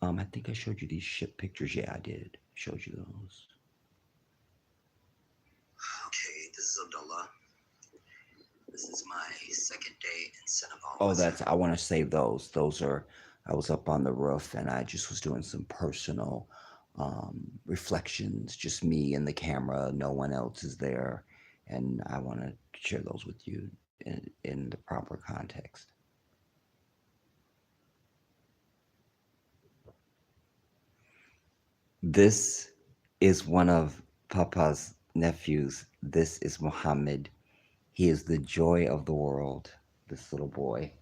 I think I showed you these ship pictures. Yeah, I did. Showed you those. Okay, this is Abdullah. This is my second day in Senegal. Oh, I want to save those. Those are I was up on the roof and I just was doing some personal reflections, just me and the camera. No one else is there. And I want to share those with you in the proper context. This is one of Papa's nephews. This is Muhammad. He is the joy of the world, this little boy.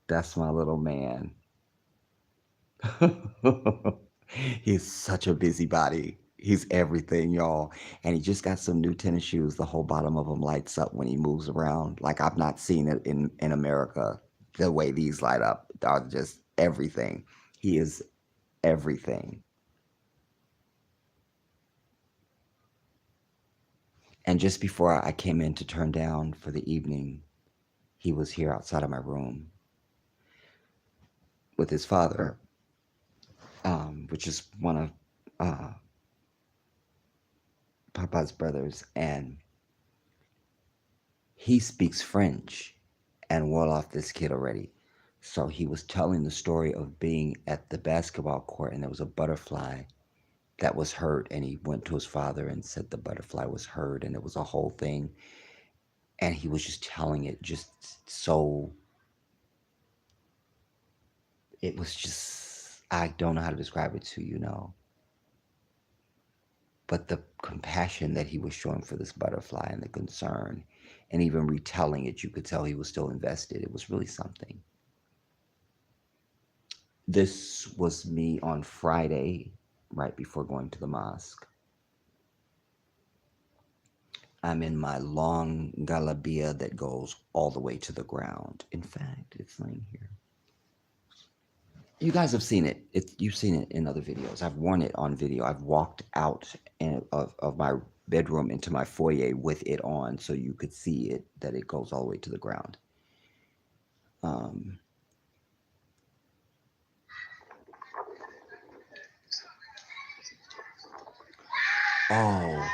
That's my little man. He's such a busybody. He's everything, y'all. And he just got some new tennis shoes. The whole bottom of them lights up when he moves around. Like I've not seen it in America. The way these light up are just everything. He is everything. And just before I came in to turn down for the evening, he was here outside of my room with his father, which is one of Papa's brothers, and he speaks French and well off this kid already. So he was telling the story of being at the basketball court and there was a butterfly that was hurt, and he went to his father and said the butterfly was hurt, and it was a whole thing. And he was just telling it just so, it was just, I don't know how to describe it to you. But the compassion that he was showing for this butterfly and the concern, and even retelling it, you could tell he was still invested. It was really something. This was me on Friday, right before going to the mosque. I'm in my long galabia that goes all the way to the ground. In fact, it's laying here. You guys have seen it. You've seen it in other videos. I've worn it on video. I've walked out of my bedroom into my foyer with it on so you could see it, that it goes all the way to the ground. Oh,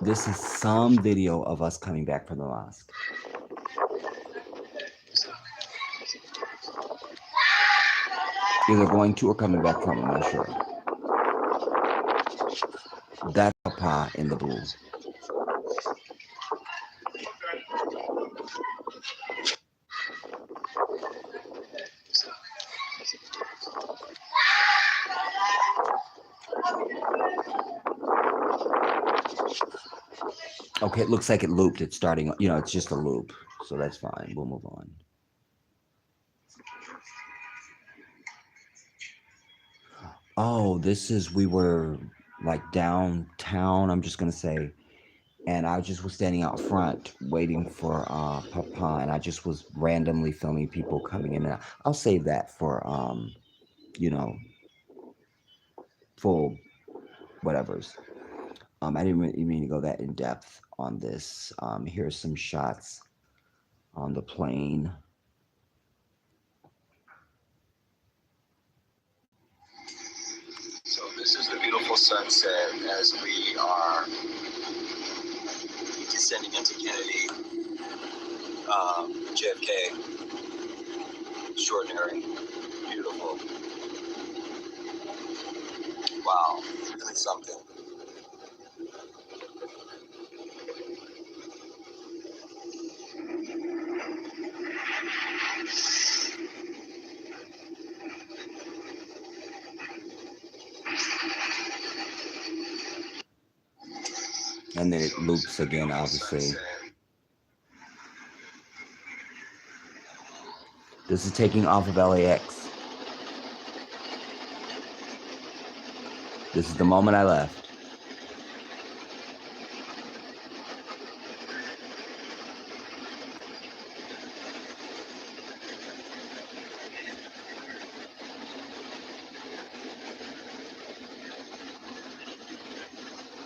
this is some video of us coming back from the mosque. Either going to or coming back from, I'm not sure. That's Papa in the blue. Okay, it looks like it looped. It's starting, it's just a loop. So that's fine. We'll move on. Oh, we were like downtown, I'm just going to say. And I just was standing out front waiting for Papa. And I just was randomly filming people coming in and out. I'll save that for, full whatevers. I didn't really mean to go that in depth on this. Here's some shots on the plane. So this is the beautiful sunset as we are descending into Kennedy, JFK. Extraordinary, beautiful. Wow, really something. And then it loops again, obviously. This is taking off of LAX. This is the moment I left.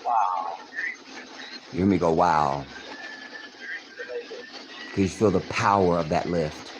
Wow. You hear me go, wow. Can you feel the power of that lift?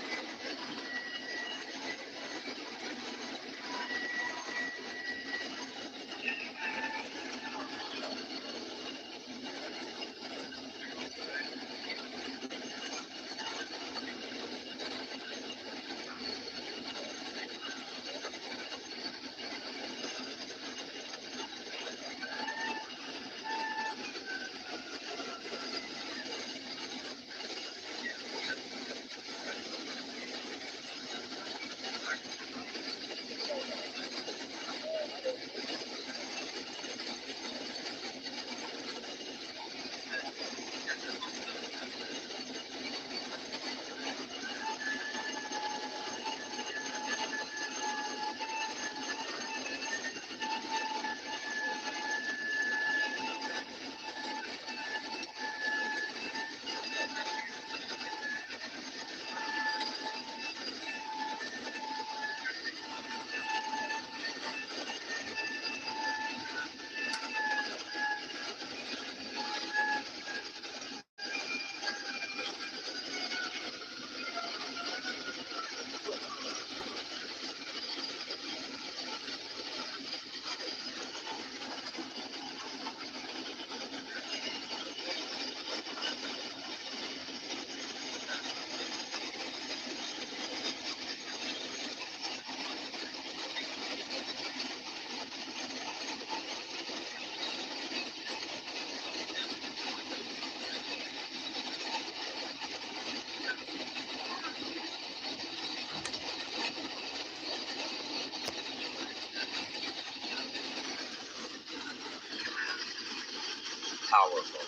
powerful.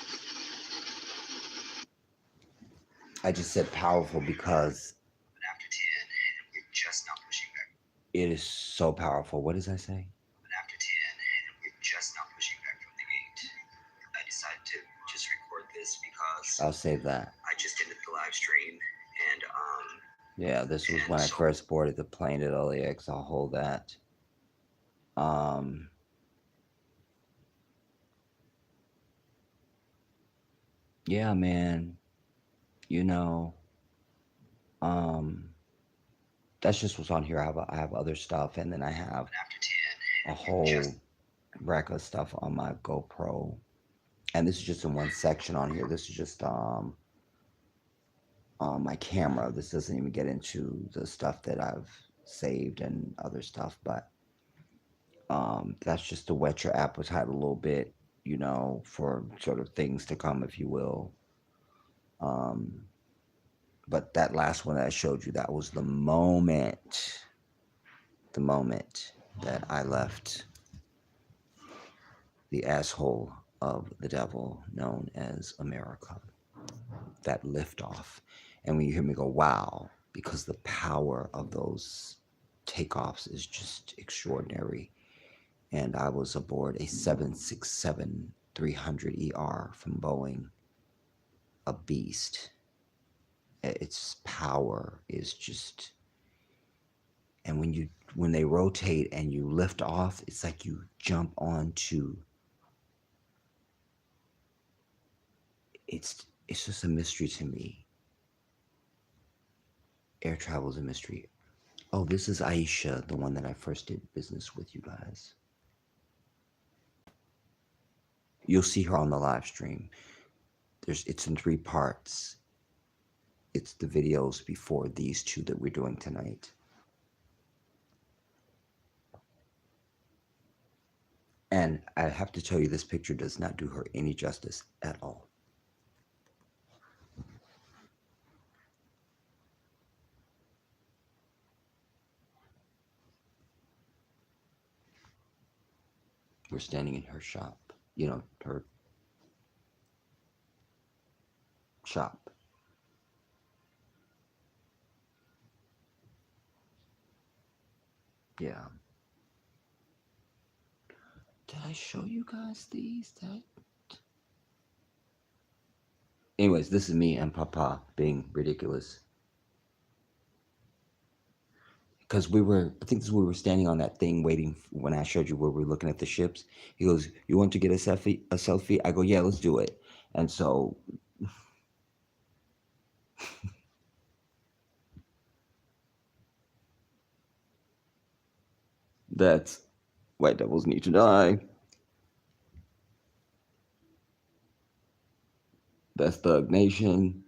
I just said powerful because But after 10, and we're just not pushing back. it is so powerful. What does I say? But after 10, and we're just not pushing back from the gate. I decided to just record this because I'll save that. I just ended the live stream, and Yeah, this was when I first boarded the plane at LAX. I'll hold that. Yeah, man. You know, that's just what's on here. I have other stuff, and then I have after 10, a whole rack of stuff on my GoPro. And this is just in one section on here. This is just on my camera. This doesn't even get into the stuff that I've saved and other stuff, but that's just to whet your appetite a little bit, you know, for sort of things to come, if you will. But that last one that I showed you, that was the moment that I left the asshole of the devil known as America. That liftoff. And when you hear me go, wow, because the power of those takeoffs is just extraordinary. And I was aboard a 767-300ER from Boeing, a beast. Its power is just, and when they rotate and you lift off, it's like you jump onto, it's just a mystery to me. Air travel is a mystery. Oh, this is Aisha, the one that I first did business with, you guys. You'll see her on the live stream. It's in 3 parts. It's the videos before these 2 that we're doing tonight. And I have to tell you, this picture does not do her any justice at all. We're standing in her shop, you know, her shop. Yeah. Did I show you guys these? Anyways, this is me and Papa being ridiculous. Because I think we were standing on that thing waiting when I showed you where we were looking at the ships. He goes, "You want to get a selfie? I go, "Yeah, let's do it." And so that's White Devils Need to Die. That's Thug Nation.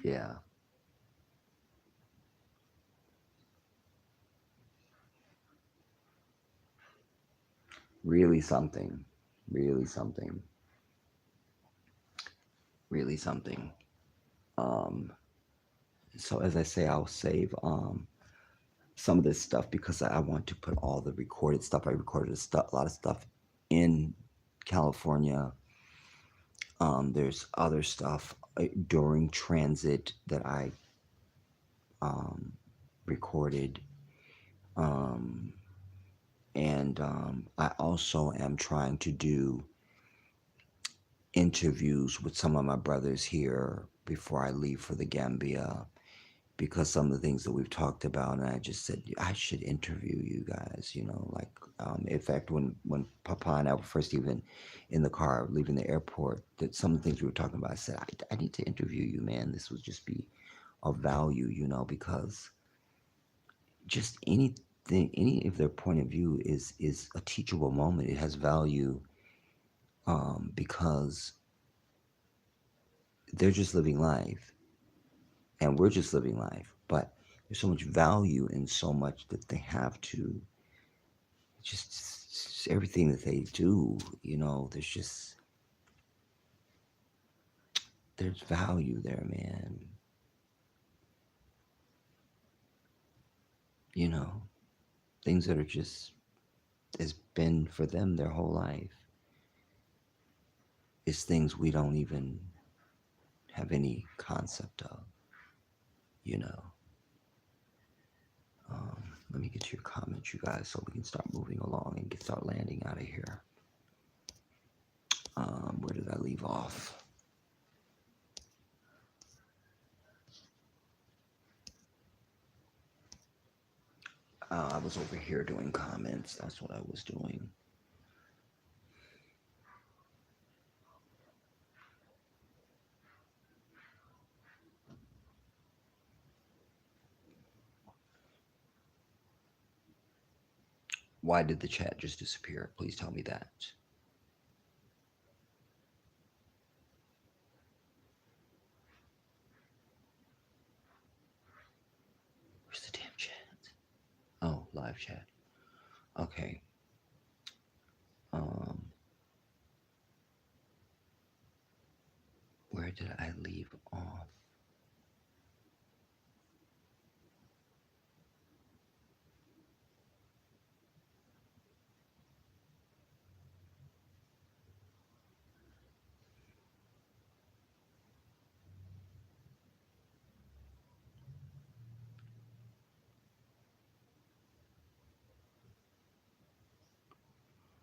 Yeah. Really something. Really something. Really something. So as I say, I'll save some of this stuff because I want to put all the recorded stuff. I recorded a lot of stuff in California. There's other stuff during transit that I recorded. And I also am trying to do interviews with some of my brothers here before I leave for the Gambia, because some of the things that we've talked about, and I just said I should interview you guys, you know, like in fact when Papa and I were first even in the car leaving the airport, that some of the things we were talking about, I said I need to interview you, man. This would just be of value, you know, because just any of their point of view is a teachable moment. It has value because they're just living life and we're just living life, but there's so much value in so much that they have to just everything that they do, there's value there, man. You know, things that are just has been for them their whole life. It's things we don't even have any concept of, you know. Let me get your comments, you guys, so we can start moving along and start landing out of here. Where did I leave off? I was over here doing comments. That's what I was doing. Why did the chat just disappear? Please tell me that. Where's the damn chat? Oh, live chat. Okay. Where did I leave off?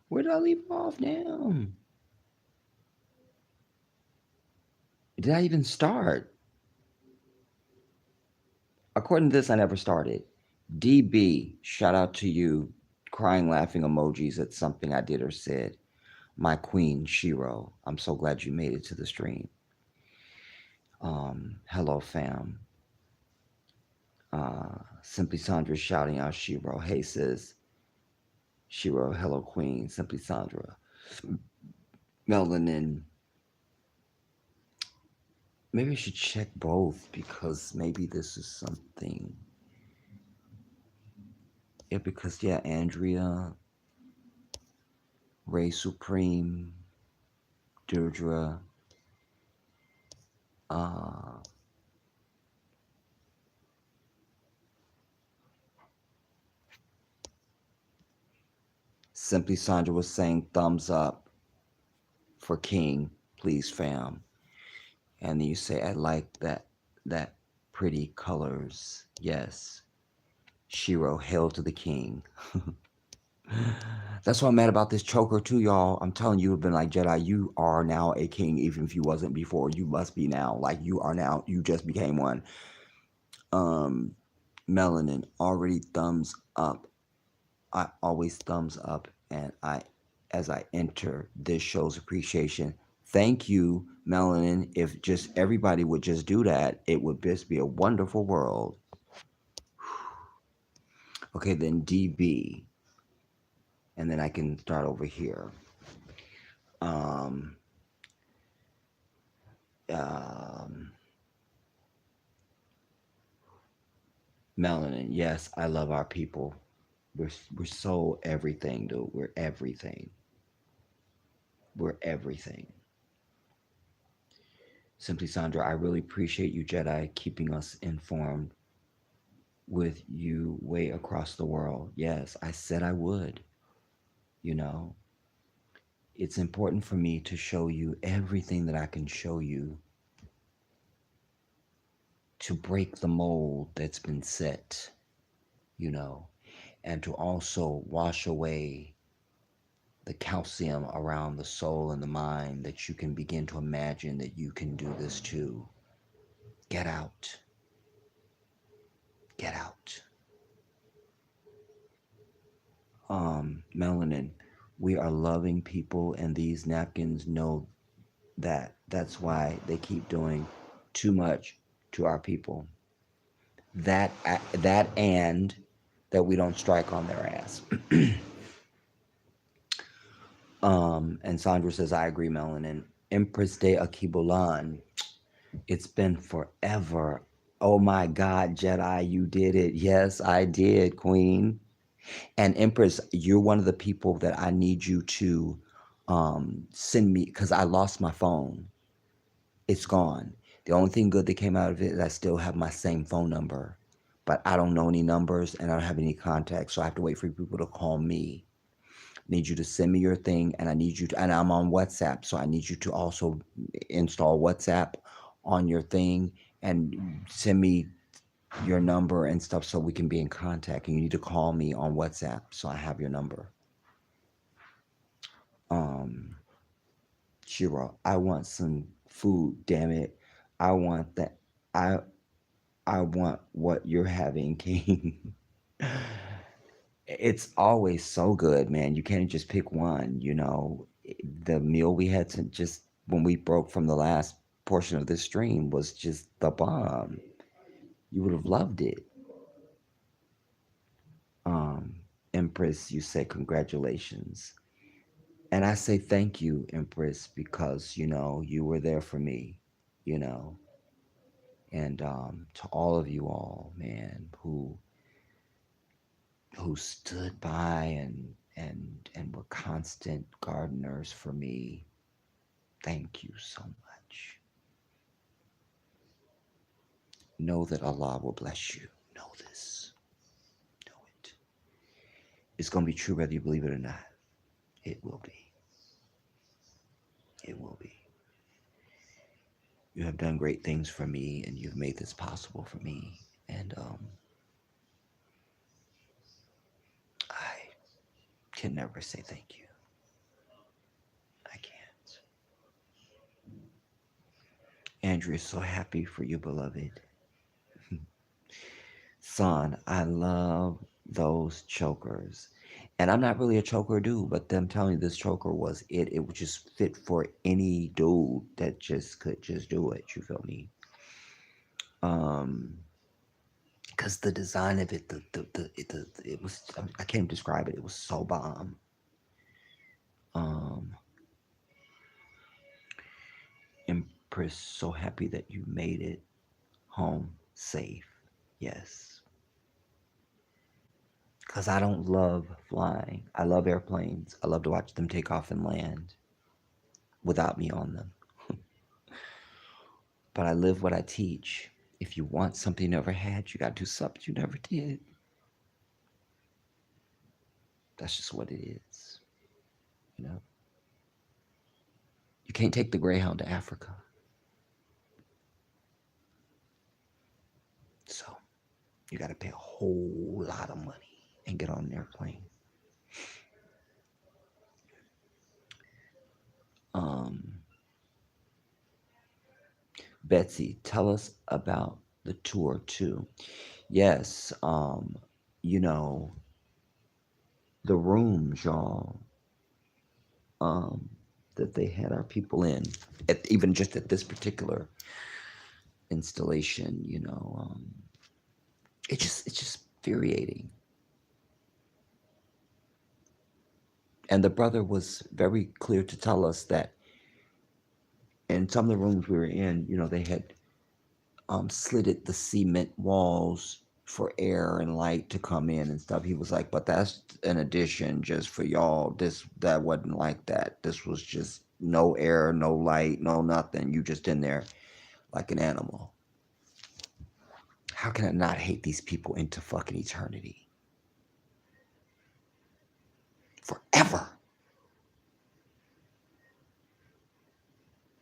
Where did I leave off now? Did I even start? According to this, I never started. DB, shout out to you. Crying, laughing emojis at something I did or said. My queen, Shiro. I'm so glad you made it to the stream. Hello, fam. Simply Sandra shouting out Shiro. Hey, sis. Shiro, hello, queen. Simply Sandra. Melanin. Maybe I should check both because maybe this is something. Yeah, because, yeah, Andrea, Ray Supreme, Deirdre, Simply Sandra was saying thumbs up for King, please, fam. And then you say, I like that pretty colors. Yes. Shiro, hail to the king. That's what I'm mad about this choker too, y'all. I'm telling you, have been like, Jedi, you are now a king, even if you wasn't before. You must be now. Like, you are now. You just became one. Melanin, already thumbs up. I always thumbs up, and as I enter, this shows appreciation. Thank you, Melanin. If just everybody would just do that, it would just be a wonderful world. Okay, then DB. And then I can start over here. Melanin, yes, I love our people. We're so everything, dude. We're everything. We're everything. Simply Sandra, I really appreciate you, Jedi, keeping us informed with you way across the world. Yes, I said I would. You know, it's important for me to show you everything that I can show you to break the mold that's been set, you know, and to also wash away the calcium around the soul and the mind that you can begin to imagine that you can do this too. Get out. Get out. Melanin, we are loving people, and these napkins know that. That's why they keep doing too much to our people. That and that we don't strike on their ass. And Sandra says, I agree, Melanin. Empress de Akibulan, it's been forever. Oh my God, Jedi, you did it. Yes, I did, Queen. And Empress, you're one of the people that I need you to send me because I lost my phone. It's gone. The only thing good that came out of it is I still have my same phone number, but I don't know any numbers and I don't have any contacts. So I have to wait for people to call me. I need you to send me your thing, and I need you to, and I'm on WhatsApp, so I need you to also install WhatsApp on your thing and send me your number and stuff so we can be in contact. And you need to call me on WhatsApp so I have your number. Um, Shiro, I want some food, damn it. I want that. I I want what you're having, King. It's always so good, man. You can't just pick one. The meal we had to just when we broke from the last portion of this stream was just the bomb. You would have loved it. Um, Empress, you say congratulations. And I say thank you, Empress, because you were there for me, you know. And to all of you all, man, who stood by and were constant gardeners for me. Thank you so much. Know that Allah will bless you. Know this. Know it. It's going to be true whether you believe it or not. It will be. It will be. You have done great things for me, and you've made this possible for me. And I can never say thank you. I can't. Andrew is so happy for you, beloved. Son, I love those chokers. And I'm not really a choker dude, but them telling you this choker was it. It would just fit for any dude that just could just do it. You feel me? Um, because the design of it, it was, I can't describe it. It was so bomb. Um, Empress, so happy that you made it home safe. Yes. Because I don't love flying. I love airplanes. I love to watch them take off and land without me on them. But I live what I teach. If you want something you never had, you got to do something you never did. That's just what it is. You know? You can't take the Greyhound to Africa. So you got to pay a whole lot of money and get on an airplane. Um, Betsy, tell us about the tour too. Yes, you know, the rooms, y'all, um, that they had our people in, even just at this particular installation, it's just infuriating. And the brother was very clear to tell us that in some of the rooms we were in, they had slitted the cement walls for air and light to come in and stuff. He was like, but that's an addition just for y'all. That wasn't like that. This was just no air, no light, no nothing. You just in there like an animal. How can I not hate these people into fucking eternity? Forever.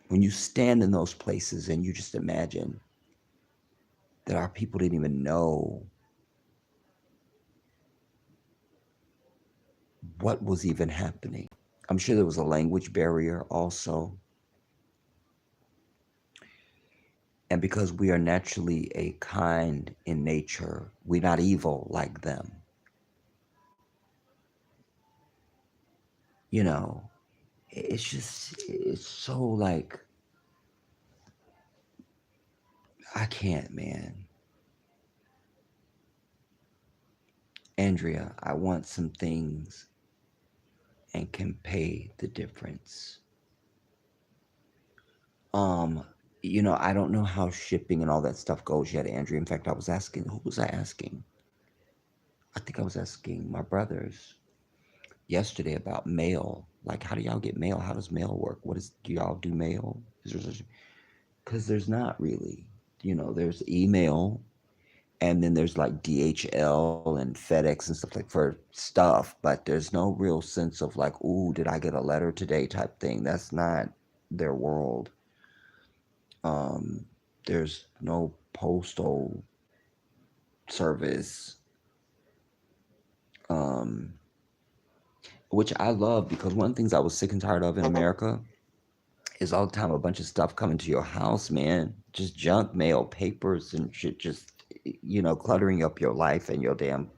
When you stand in those places and you just imagine that our people didn't even know what was even happening. I'm sure there was a language barrier also. And because we are naturally a kind in nature, we're not evil like them. You know, it's so like, I can't, man. Andrea, I want some things and can pay the difference. Um, I don't know how shipping and all that stuff goes yet, Andrea. In fact, I was asking, who was I asking? I think I was asking my brothers yesterday about mail. Like, how do y'all get mail? How does mail work? What is, do y'all do mail? Is there such, because there's not really. There's email, and then there's like DHL and FedEx and stuff like for stuff, but there's no real sense of like, ooh, did I get a letter today type thing. That's not their world. Um, there's no postal service, um, which I love because one of the things I was sick and tired of in America is all the time a bunch of stuff coming to your house, man. Just junk mail, papers and shit, just cluttering up your life and your damn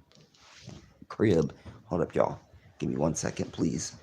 crib. Hold up, y'all. Give me 1 second, please.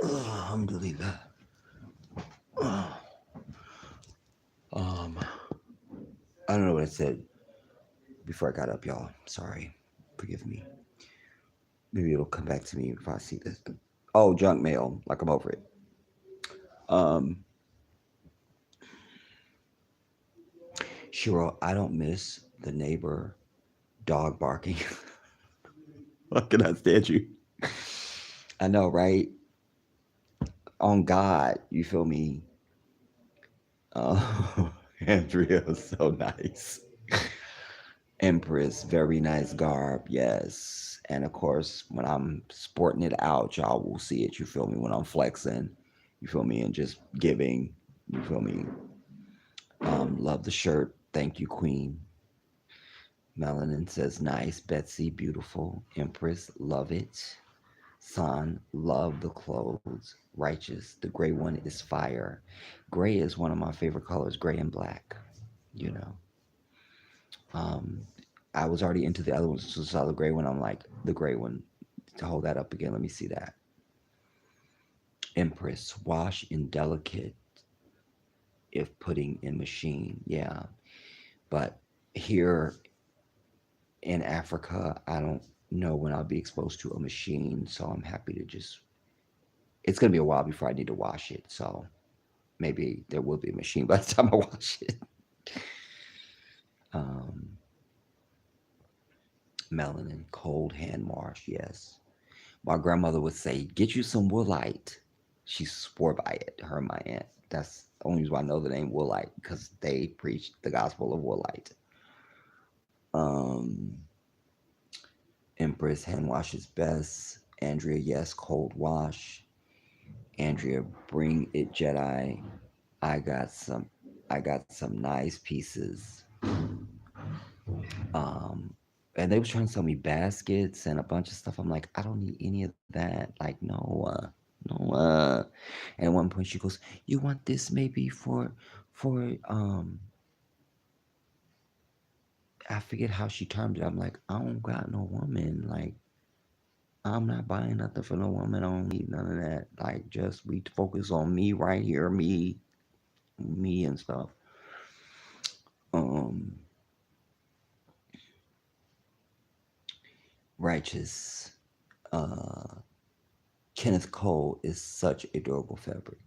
Alhamdulillah. Um, I don't know what I said before I got up, y'all. Sorry. Forgive me. Maybe it'll come back to me if I see this. Oh, junk mail. Like I'm over it. Um, Shiro, I don't miss the neighbor dog barking. What can I stand you? I know, right? On God, you feel me? Uh, Andrea was so nice. Empress, very nice garb, yes. And of course, when I'm sporting it out, y'all will see it. You feel me? When I'm flexing, you feel me? And just giving, you feel me? Love the shirt. Thank you, Queen. Melanin says nice. Betsy, beautiful. Empress, love it. San, love the clothes. Righteous, the gray one is fire. Gray is one of my favorite colors, gray and black, you know. Um, I was already into the other ones, so saw the gray one. I'm like, the gray one. To hold that up again, let me see that. Empress, wash in delicate if putting in machine. Yeah. But here in Africa, I don't know when I'll be exposed to a machine, so I'm happy to just. It's gonna be a while before I need to wash it, so maybe there will be a machine by the time I wash it. Um, Melanin, cold hand wash, yes. My grandmother would say, "Get you some woolite." She swore by it. Her and my aunt. That's the only reason why I know the name Woolite because they preached the gospel of Woolite. Um, Empress hand wash is best. Andrea, yes, cold wash. Andrea, bring it Jedi. I got some. I got some nice pieces. Um, and they was trying to sell me baskets and a bunch of stuff. I'm like, I don't need any of that. Like, no, no. And at one point she goes, "You want this maybe for I forget how she termed it." I'm like, I don't got no woman. Like, I'm not buying nothing for no woman. I don't need none of that. Like, just we focus on me right here, me and stuff. Um, Righteous. Uh, Kenneth Cole is such a durable fabric.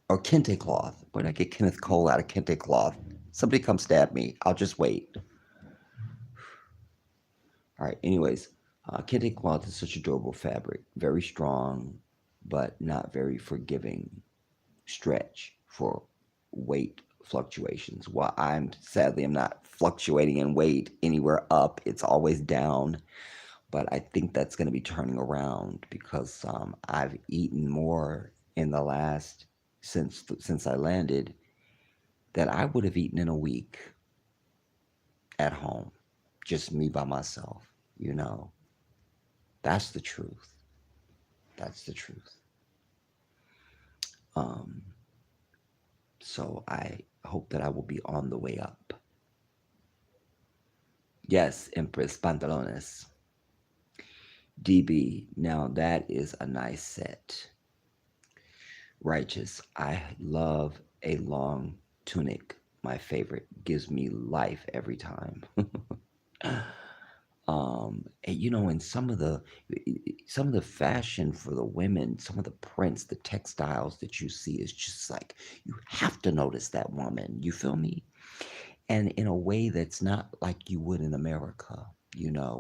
Or kente cloth. Where'd I get Kenneth Cole out of kente cloth? Somebody come stab me. I'll just wait. All right. Anyways, kente cloth is such a durable fabric. Very strong, but not very forgiving stretch for weight fluctuations. While I'm not fluctuating in weight anywhere up. It's always down. But I think that's going to be turning around because I've eaten more in the last since I landed that I would have eaten in a week at home, just me by myself. You know, that's the truth. That's the truth. Um, so I hope that I will be on the way up. Yes, Empress Pantalones. DB. Now that is a nice set. Righteous. I love a long tunic. My favorite. Gives me life every time. And and some of the fashion for the women, some of the prints, the textiles that you see is just like you have to notice that woman. You feel me? And in a way that's not like you would in America,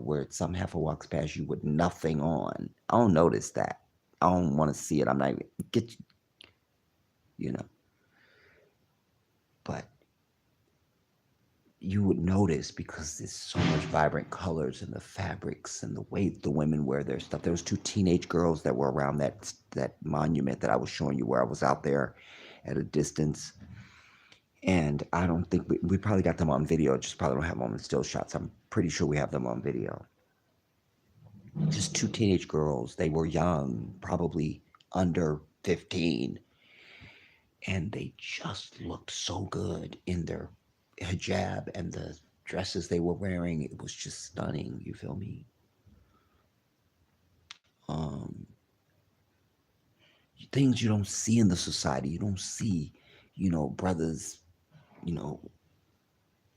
where some heifer walks past you with nothing on. I don't notice that. I don't want to see it. I'm not even get you know. But you would notice because there's so much vibrant colors and the fabrics and the way the women wear their stuff. There was two teenage girls that were around that monument that I was showing you where I was out there at a distance. And I don't think we probably got them on video, just probably don't have them on still shots. I'm pretty sure we have them on video. Just two teenage girls. They were young, probably under 15, and they just looked so good in their hijab and the dresses they were wearing. It was just stunning. You feel me? Um, Things you don't see in the society. You don't see, brothers, you know,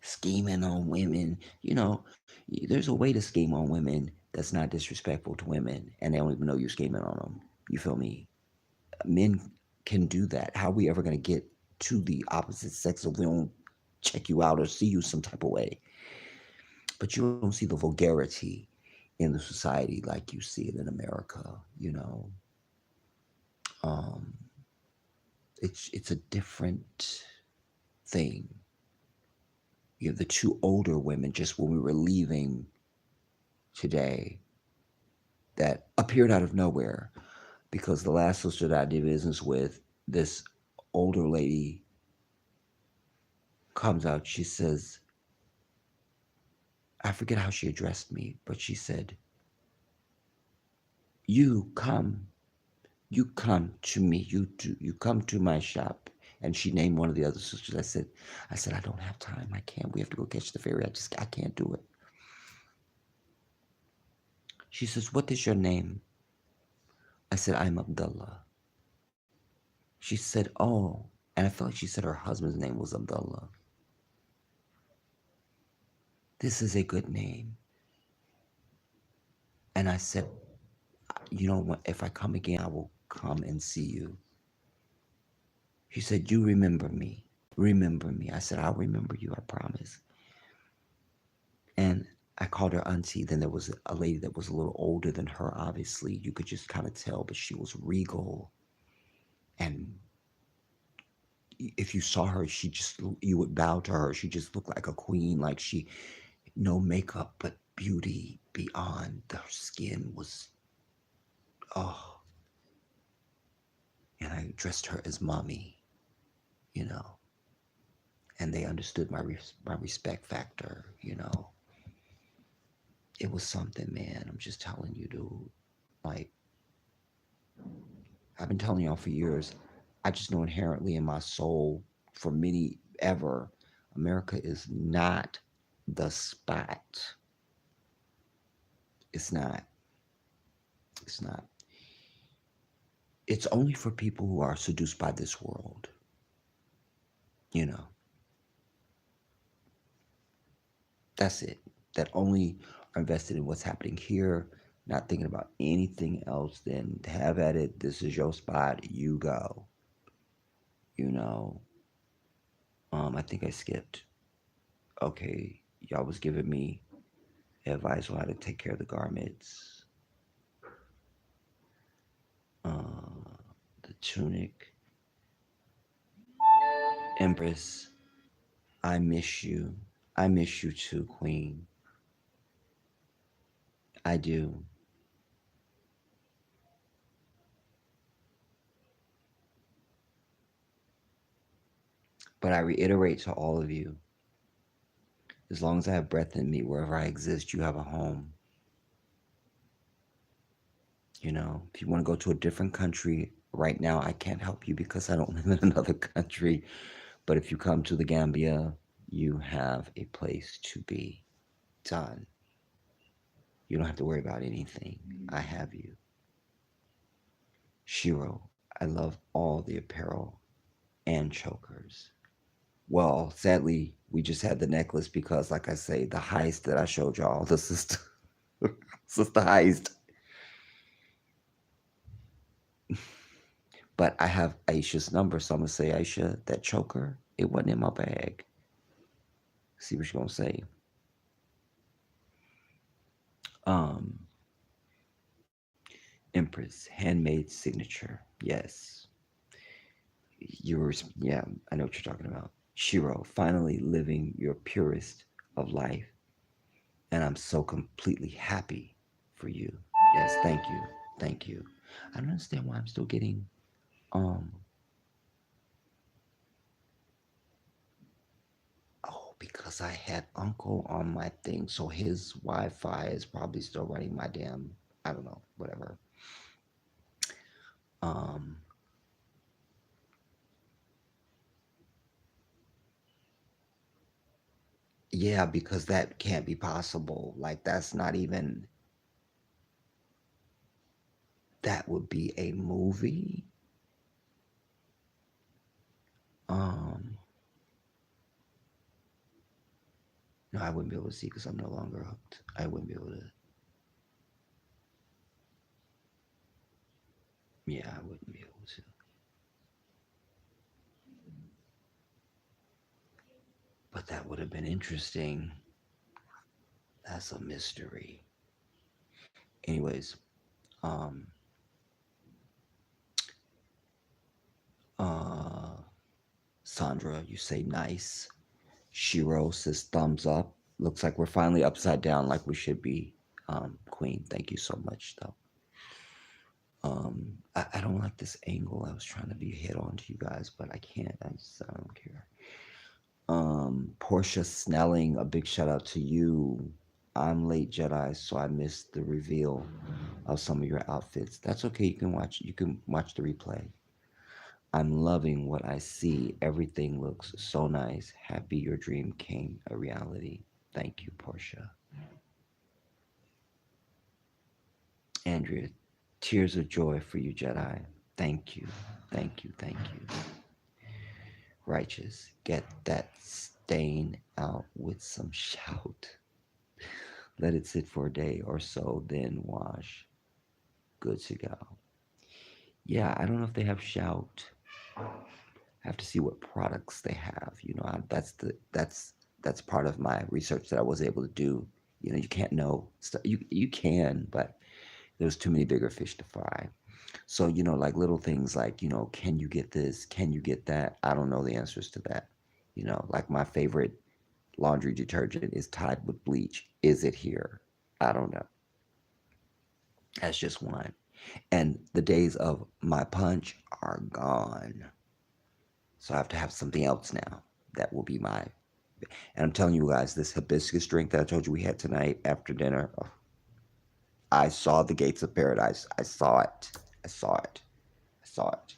scheming on women. There's a way to scheme on women that's not disrespectful to women, and they don't even know you're scheming on them. You feel me? Men can do that. How are we ever going to get to the opposite sex if we don't check you out or see you some type of way? But you don't see the vulgarity in the society like you see it in America. Um, it's a different thing. You have the two older women just when we were leaving today that appeared out of nowhere because the last sister that I did business with, this older lady comes out. She says, I forget how she addressed me, but she said, "You come, you come to me, you come to my shop." And she named one of the other sisters. I said, I don't have time. I can't. We have to go catch the ferry. I can't do it. She says, "What is your name?" I said, "I'm Abdullah." She said, "Oh," and I felt like she said her husband's name was Abdullah. "This is a good name." And I said, "You know what? If I come again, I will come and see you." She said, "You remember me. Remember me." I said, "I'll remember you, I promise." And I called her auntie. Then there was a lady that was a little older than her, obviously. You could just kind of tell, but she was regal. And if you saw her, you would bow to her. She just looked like a queen, like no makeup, but beauty beyond. Her skin was, oh, and I addressed her as mommy, you know. and they understood my respect factor. It was something, man. I'm just telling you, dude. Like, I've been telling y'all for years. I just know inherently in my soul, for many ever, America is not the spot. It's not. It's not. It's only for people who are seduced by this world. You know, that's it. That only are invested in what's happening here, not thinking about anything else. Then have at it. This is your spot. You go. You know. I think I skipped. Okay, y'all was giving me advice on how to take care of the garments. The tunic. Empress, I miss you. I miss you too, Queen. I do. But I reiterate to all of you, as long as I have breath in me, wherever I exist, you have a home. If you want to go to a different country right now, I can't help you because I don't live in another country. But if you come to the Gambia, you have a place to be. Done. You don't have to worry about anything. I have you. Shiro, I love all the apparel and chokers. Well, sadly, we just had the necklace because, like I say, the heist that I showed y'all, this is the heist. But I have Aisha's number, so I'm gonna say, Aisha, that choker, it wasn't in my bag. See what you're gonna say. Um, Empress, handmade signature. Yes, yours. Yeah, I know what you're talking about. Shiro, finally living your purest of life, and I'm so completely happy for you. Yes, thank you, thank you. I don't understand why I'm still getting um. Oh, because I had Uncle on my thing, so his Wi-Fi is probably still running my damn. I don't know, whatever. Um, yeah, because that can't be possible. Like that's not even. That would be a movie. Um, no, I wouldn't be able to see because I'm no longer hooked. I wouldn't be able to. Yeah, I wouldn't be able to. But that would have been interesting. That's a mystery. Anyways, um, uh, Sandra, you say nice. Shiro says thumbs up. Looks like we're finally upside down like we should be. Queen, thank you so much though. I don't like this angle. I was trying to be hit on to you guys, but I can't. I don't care. Portia Snelling, a big shout out to you. I'm late Jedi, so I missed the reveal of some of your outfits. That's okay. You can watch the replay. I'm loving what I see. Everything looks so nice. Happy your dream came a reality. Thank you, Portia. Andrea, tears of joy for you, Jedi. Thank you. Thank you. Thank you. Righteous, get that stain out with some shout. Let it sit for a day or so, then wash. Good to go. Yeah, I don't know if they have shout. I have to see what products they have. That's part of my research that I was able to do. You can't know stuff. You can, but there's too many bigger fish to fry. So like little things like can you get this? Can you get that? I don't know the answers to that. Like my favorite laundry detergent is Tide with bleach. Is it here? I don't know. That's just one. And the days of my punch are gone. So I have to have something else now. That will be my. And I'm telling you guys, this hibiscus drink that I told you we had tonight after dinner. Oh, I saw the gates of paradise. I saw it. I saw it. I saw it.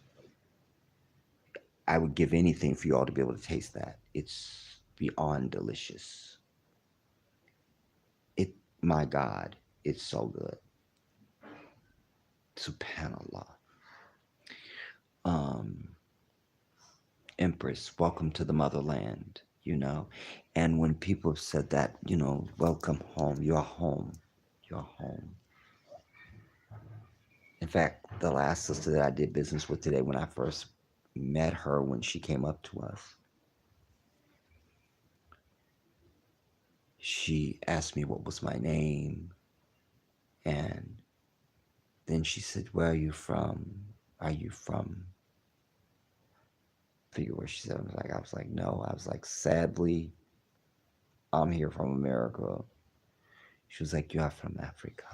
I would give anything for you all to be able to taste that. It's beyond delicious. It, my God, it's so good. Subhanallah. Um, Empress, welcome to the motherland, you know. And when people have said that, welcome home, you're home, you're home. In fact, the last sister that I did business with today, when I first met her, when she came up to us, she asked me what was my name. And then she said, "Where are you from? Are you from?" I forget where she said. I was like, no. I was like, sadly, I'm here from America. She was like, "You are from Africa."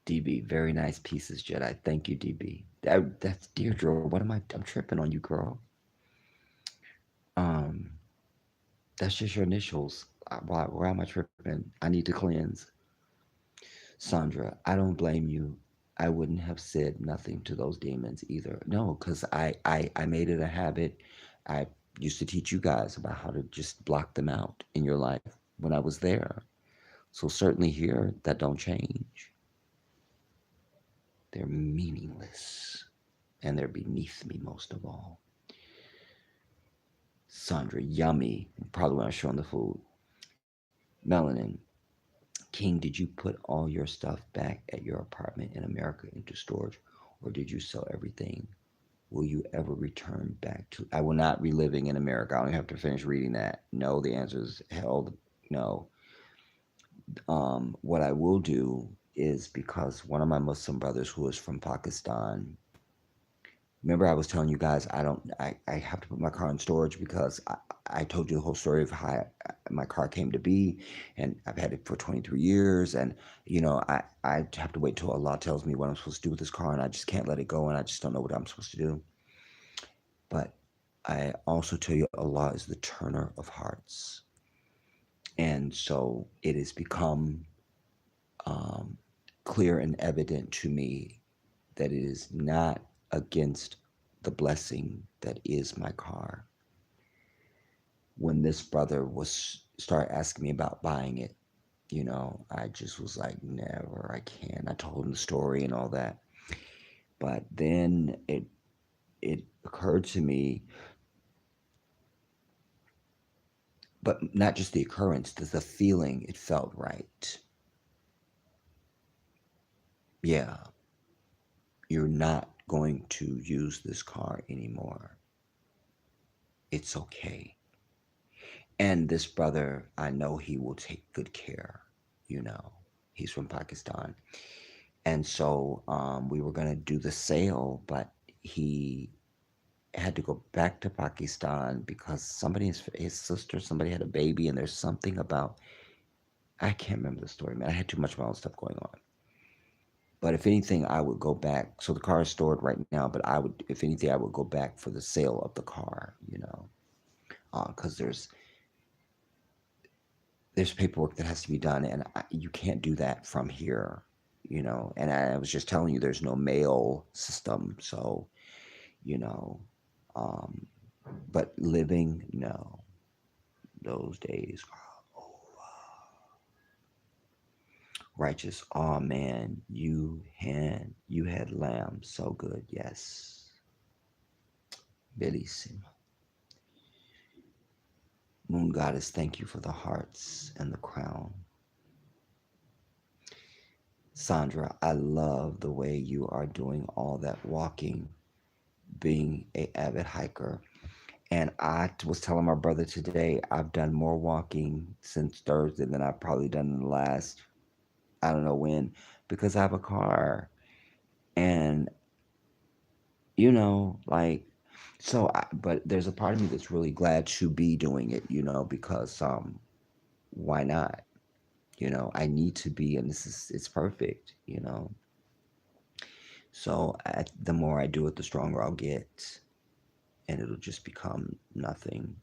DB, very nice pieces, Jedi. Thank you, DB. That's Deirdre. What am I? I'm tripping on you, girl. Um, that's just your initials. Why am I tripping? I need to cleanse. Sandra, I don't blame you. I wouldn't have said nothing to those demons either. No, because I made it a habit. I used to teach you guys about how to just block them out in your life when I was there. So certainly here, that don't change. They're meaningless. And they're beneath me most of all. Sandra, yummy. Probably when I was showing the food. Melanin, King, did you put all your stuff back at your apartment in America into storage, or did you sell everything? Will you ever return back to? I will not be living in America. I only have to finish reading that. No, the answer is hell no. What I will do is, because one of my Muslim brothers who is from Pakistan. Remember, I was telling you guys I have to put my car in storage because I told you the whole story of how my car came to be, and I've had it for 23 years, and I have to wait till Allah tells me what I'm supposed to do with this car, and I just can't let it go, and I just don't know what I'm supposed to do. But I also tell you Allah is the turner of hearts, and so it has become um, clear and evident to me that it is not against the blessing that is my car. When this brother was start asking me about buying it, I just was like, never, I can't. I told him the story and all that. But then it occurred to me, but not just the occurrence, the feeling, it felt right. Yeah, you're not going to use this car anymore. It's okay. And this brother, I know he will take good care. You know, he's from Pakistan. And so we were going to do the sale, but he had to go back to Pakistan because his sister, somebody had a baby, and there's something about, I can't remember the story, man. I had too much of my own stuff going on. But if anything, I would go back. So the car is stored right now, but if anything, I would go back for the sale of the car, because there's paperwork that has to be done, and you can't do that from here, And I was just telling you, there's no mail system, so you know. Um, but living, no, those days are over. Righteous, oh man, you had lamb, so good, yes, bellissimo. Moon goddess, thank you for the hearts and the crown. Sandra, I love the way you are doing all that walking, being a avid hiker. And I was telling my brother today, I've done more walking since Thursday than I've probably done in the last, I don't know when, because I have a car. And, like, but there's a part of me that's really glad to be doing it, because why not? I need to be, and it's perfect. So the more I do it, the stronger I'll get, and it'll just become nothing.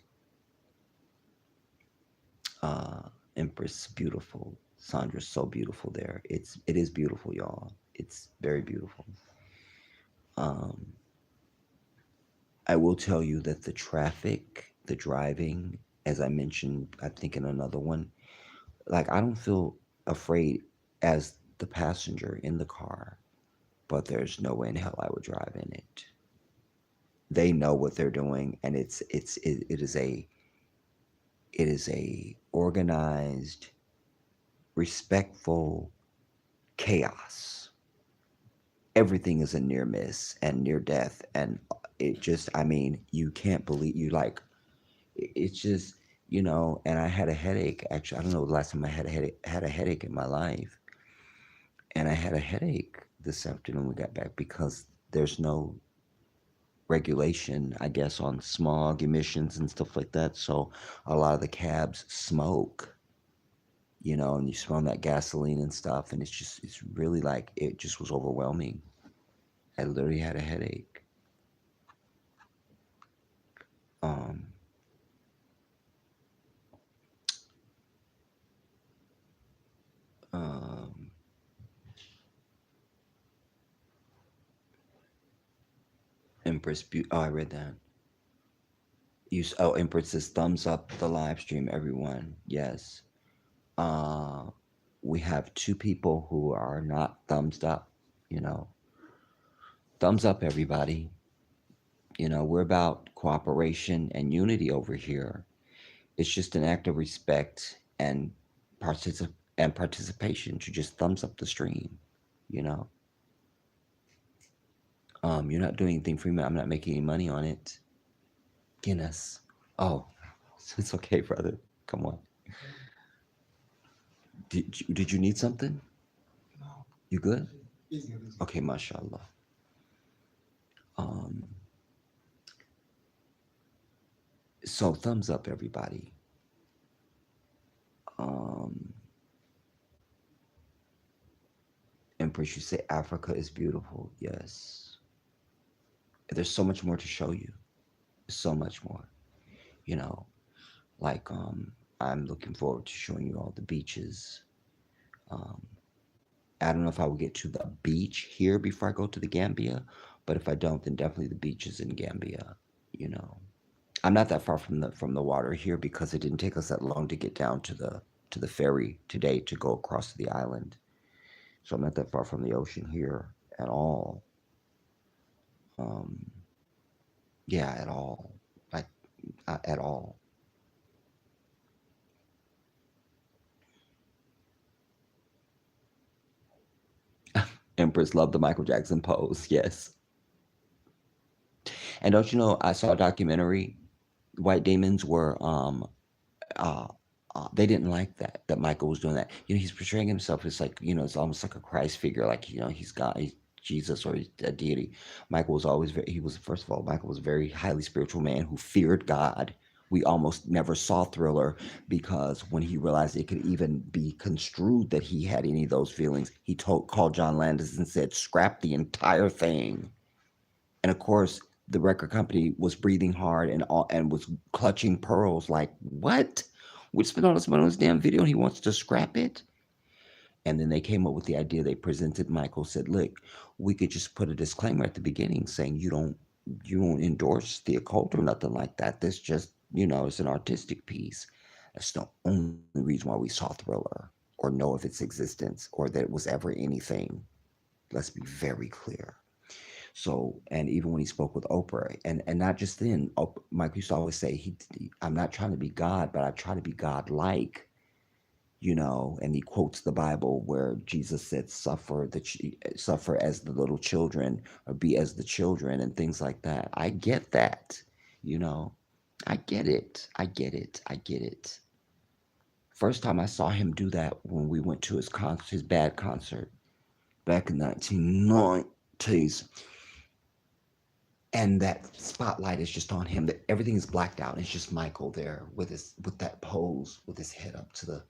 Uh, Empress, beautiful. Sandra's so beautiful there. It is beautiful, y'all. It's very beautiful. Um, I will tell you that the traffic, the driving, as I mentioned, I think in another one, like I don't feel afraid as the passenger in the car, but there's no way in hell I would drive in it. They know what they're doing, and it is a organized, respectful chaos. Everything is a near miss and near death, and it just, I mean, you can't believe you like it's just, and I had a headache. Actually, I don't know the last time I had a headache in my life, and I had a headache this afternoon when we got back because there's no regulation, I guess, on smog emissions and stuff like that. So a lot of the cabs smoke, and you smell that gasoline and stuff, and it's really like it just was overwhelming. I literally had a headache. Um, um, oh, I read that. Empress says thumbs up the live stream, everyone. Yes. Uh, we have two people who are not thumbs up. You know, thumbs up, everybody. We're about cooperation and unity over here. It's just an act of respect and participation to just thumbs up the stream. You know, you're not doing anything for me. I'm not making any money on it. Guinness. Oh, it's okay, brother. Come on. Did you need something? You good? Okay, mashallah. Um, so thumbs up, everybody. Um, Empress, you say Africa is beautiful. Yes. There's so much more to show you. So much more. You know, like I'm looking forward to showing you all the beaches. Um, I don't know if I will get to the beach here before I go to the Gambia, but if I don't, then definitely the beaches in Gambia. You know, I'm not that far from the water here because it didn't take us that long to get down to the ferry today to go across the island. So I'm not that far from the ocean here at all. Um, yeah, at all. Like at all. Empress loved the Michael Jackson pose. Yes. And don't you know? I saw a documentary. White demons were uh, they didn't like that Michael was doing that. He's portraying himself as like it's almost like a Christ figure, like he's God, he's Jesus or he's a deity. Michael was always he was first of all Michael was a very highly spiritual man who feared God. We almost never saw Thriller because when he realized it could even be construed that he had any of those feelings, he called John Landis and said, "Scrap the entire thing." And of course, the record company was breathing hard and was clutching pearls like, what? We spent all this money on this damn video and he wants to scrap it? And then they came up with the idea. They presented Michael, said, look, we could just put a disclaimer at the beginning saying you don't endorse the occult or nothing like that. This just, it's an artistic piece. That's the only reason why we saw Thriller or know of its existence or that it was ever anything. Let's be very clear. So, and even when he spoke with Oprah, and not just then, Mike used to always say, I'm not trying to be God, but I try to be God-like, and he quotes the Bible where Jesus said, suffer as the little children or be as the children and things like that. I get that, you know, I get it. I get it. I get it. First time I saw him do that when we went to his bad concert back in 1990s, and that spotlight is just on him. That everything is blacked out. It's just Michael there with that pose, with his head up to the.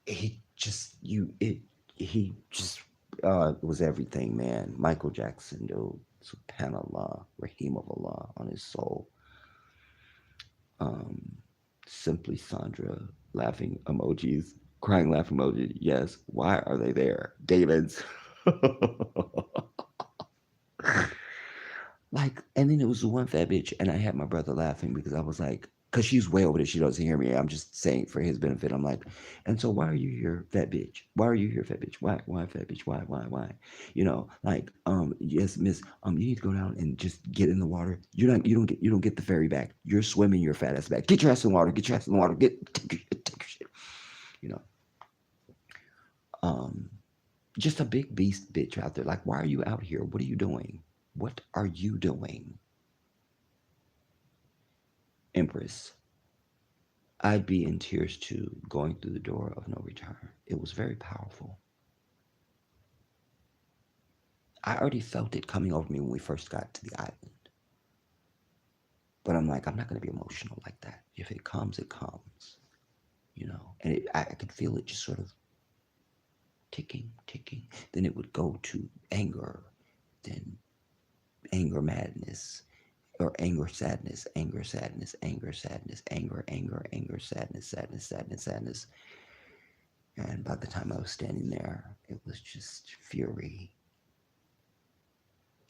He just It was everything, man. Michael Jackson, dude. Subhanallah, Rahim of Allah on his soul. Um, Simply Sandra, laughing emojis, crying laugh emoji. Yes. Why are they there? David's. Like, and then it was the one fat bitch, and I had my brother laughing because I was like, because she's way over there, she doesn't hear me. I'm just saying for his benefit. I'm like, and so why are you here, fat bitch? Why are you here, fat bitch? Why, fat bitch? Why? You know, like, yes, miss, you need to go down and just get in the water. You don't get the ferry back. You're swimming your fat ass back. Get your ass in the water. Get your ass in the water. Take your shit. You know, um, just a big beast bitch out there. Like, why are you out here? What are you doing? What are you doing? Empress, I'd be in tears too, going through the door of no return. It was very powerful. I already felt it coming over me when we first got to the island. But I'm like, I'm not going to be emotional like that. If it comes, it comes, you know? And I could feel it just sort of ticking, ticking. Then it would go to anger, then anger madness, or anger sadness, anger sadness, anger sadness, anger sadness, sadness, sadness, sadness. And by the time I was standing there, it was just fury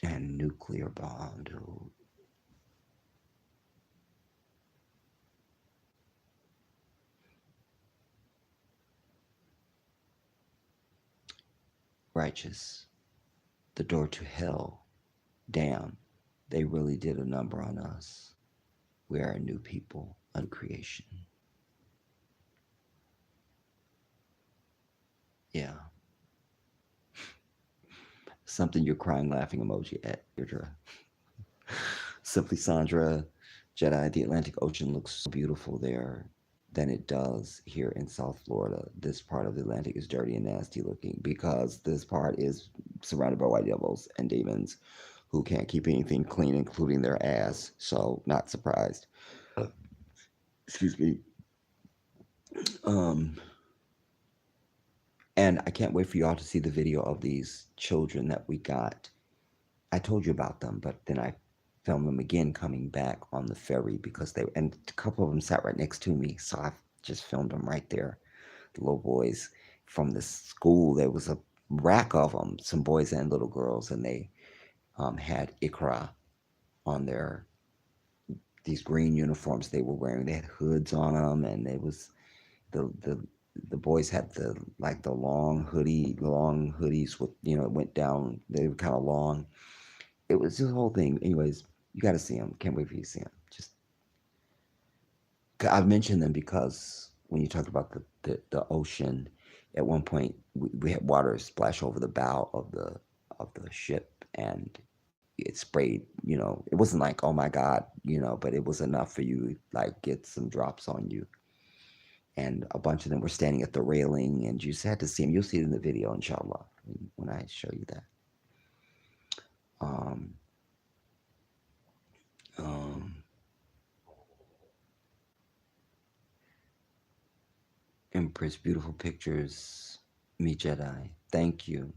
and nuclear bomb, dude. Righteous. The door to hell. Damn. They really did a number on us. We are a new people, uncreation. Yeah. Something you're crying laughing emoji at, Deirdre. Simply Sandra, Jedi, the Atlantic Ocean looks so beautiful there than it does here in South Florida. This part of the Atlantic is dirty and nasty looking because this part is surrounded by white devils and demons who can't keep anything clean, including their ass. So, not surprised. Excuse me. Um, and I can't wait for y'all to see the video of these children that we got. I told you about them, but then I filmed them again coming back on the ferry because and a couple of them sat right next to me. So I just filmed them right there. The little boys from the school, there was a rack of them, some boys and little girls, and they had Ikra on these green uniforms they were wearing. They had hoods on them, and it was the boys had the long hoodies with it went down. They were kind of long. It was the whole thing. Anyways, you got to see them. Can't wait for you to see them. Just I've mentioned them because when you talked about the ocean, at one point we had water splash over the bow of the ship, and it sprayed. It wasn't like, oh my god, but it was enough for you like get some drops on you. And a bunch of them were standing at the railing, and you just had to see them. You'll see it in the video, inshallah, when I show you that. Um, um, Empress, beautiful pictures. Me Jedi, thank you.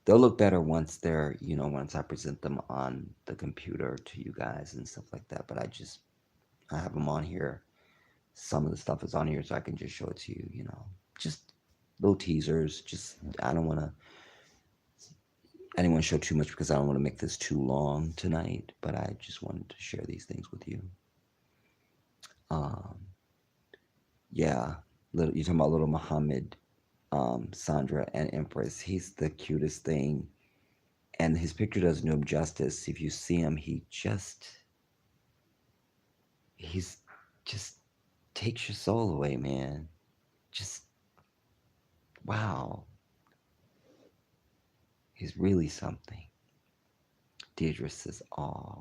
They'll look better once I present them on the computer to you guys and stuff like that. But I have them on here. Some of the stuff is on here, so I can just show it to you. Just little teasers. I don't want to. I didn't want to show too much because I don't want to make this too long tonight. But I just wanted to share these things with you. Um, yeah, you're talking about little Muhammad, Sandra, and Empress. He's the cutest thing, and his picture doesn't do him justice. If you see him, he's just takes your soul away, man. Just wow, he's really something. Deirdre says, "Aw."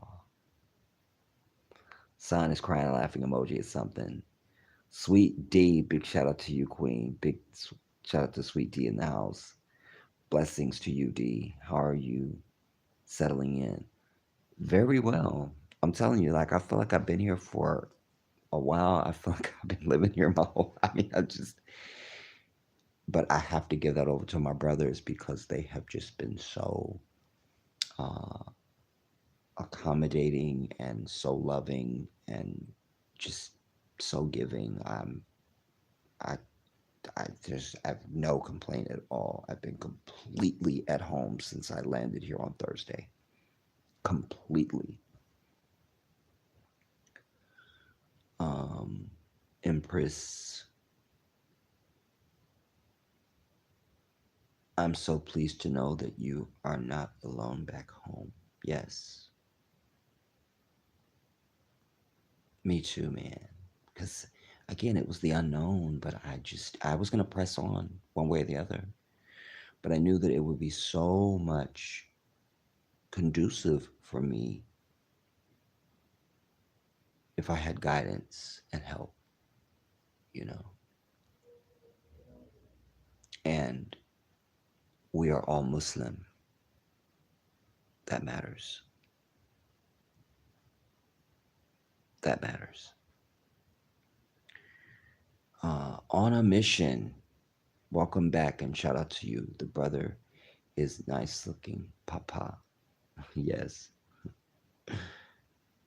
Son is crying, laughing emoji is something. Sweet D, big shout out to you, Queen. Big shout out to Sweet D in the house. Blessings to you, D. How are you settling in? Very well. I'm telling you, like I feel like I've been here for a while. I feel like I've been living here my whole. I mean, I just but I have to give that over to my brothers because they have just been so uh, accommodating and so loving and just so giving. I I have no complaint at all. I've been completely at home since I landed here on Thursday. Completely. Um, Empress, I'm so pleased to know that you are not alone back home. Yes, me too, man. Because again, it was the unknown, but I was going to press on one way or the other. But I knew that it would be so much conducive for me if I had guidance and help, you know. And we are all Muslim. That matters. That matters. On a mission. Welcome back and shout out to you. The brother is nice looking. Papa. Yes.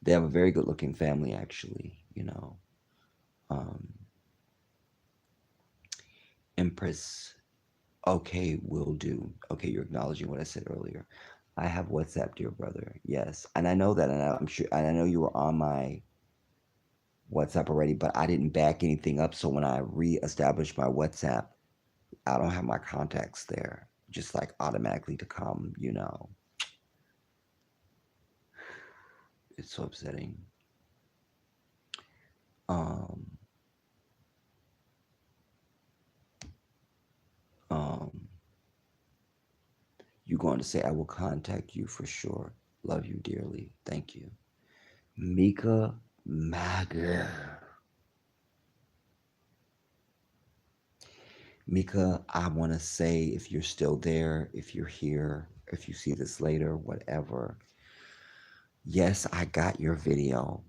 They have a very good looking family, actually, you know. Um, Empress, okay, will do. Okay, you're acknowledging what I said earlier. I have WhatsApp, dear brother. Yes. And I know that, and I'm sure, and I know you were on my WhatsApp already, but I didn't back anything up. So when I re-established my WhatsApp, I don't have my contacts there, just like automatically to come, you know. It's so upsetting. Um, um, you're going to say, I will contact you for sure. Love you dearly. Thank you. Mika Mager. Mika, I want to say if you're still there, if you're here, if you see this later, whatever. Yes, I got your video.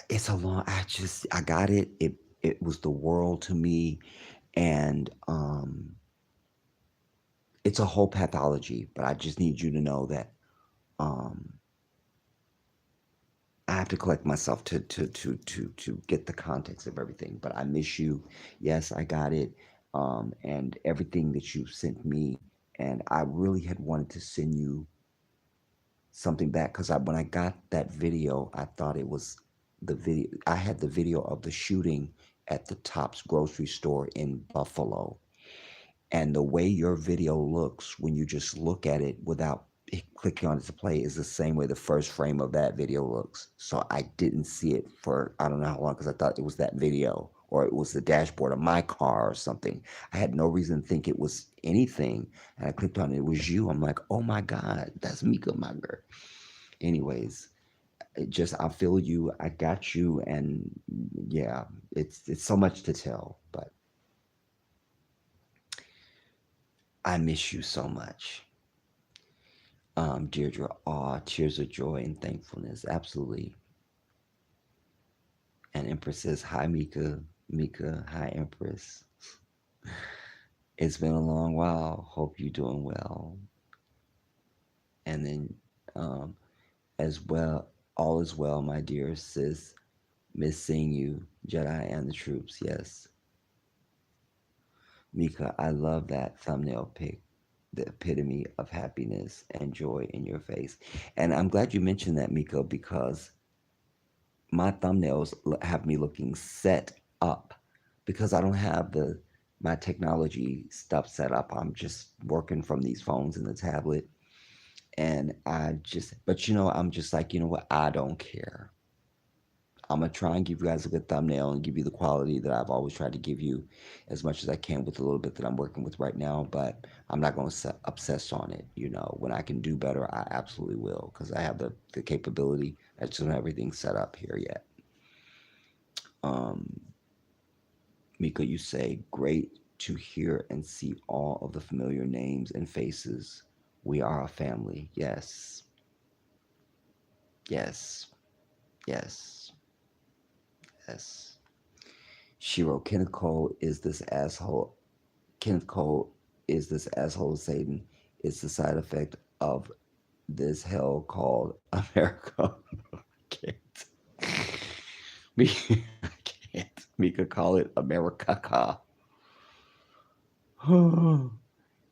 It's a long, I got it. It was the world to me. And it's a whole pathology, but I just need you to know that um, I have to collect myself to get the context of everything. But I miss you. Yes, I got it. And everything that you sent me, and I really had wanted to send you something back because when I got that video, I thought it was the video. I had the video of the shooting at the Tops grocery store in Buffalo. And the way your video looks when you just look at it without clicking on it to play is the same way the first frame of that video looks. So I didn't see it for I don't know how long because I thought it was that video or it was the dashboard of my car or something. I had no reason to think it was anything. And I clicked on it, it was you. I'm like, oh my God, that's Mika Mager. Anyways, it just I feel you, I got you, and yeah, it's so much to tell, but I miss you so much. Deirdre, aw, tears of joy and thankfulness. Absolutely. And Empress says, hi, Mika. Mika, hi, Empress. It's been a long while. Hope you're doing well. And then, as well, all is well, my dear sis. Miss seeing you, Jedi and the troops. Yes. Mika, I love that thumbnail pic. The epitome of happiness and joy in your face. And I'm glad you mentioned that, Miko, because my thumbnails have me looking set up because I don't have the my technology stuff set up. I'm just working from these phones and the tablet. And but I'm just like, you know what? I don't care. I'm gonna try and give you guys a good thumbnail and give you the quality that I've always tried to give you as much as I can with the little bit that I'm working with right now. But I'm not gonna obsess on it. When I can do better, I absolutely will because I have the capability. I just don't have everything set up here yet. Um, Mika, you say, great to hear and see all of the familiar names and faces. We are a family. Yes, yes, yes, yes. She wrote, Kenneth Cole is this asshole. Kenneth Cole is this asshole Satan. It's the side effect of this hell called America. Can't. Me, I can't. Mika call it America.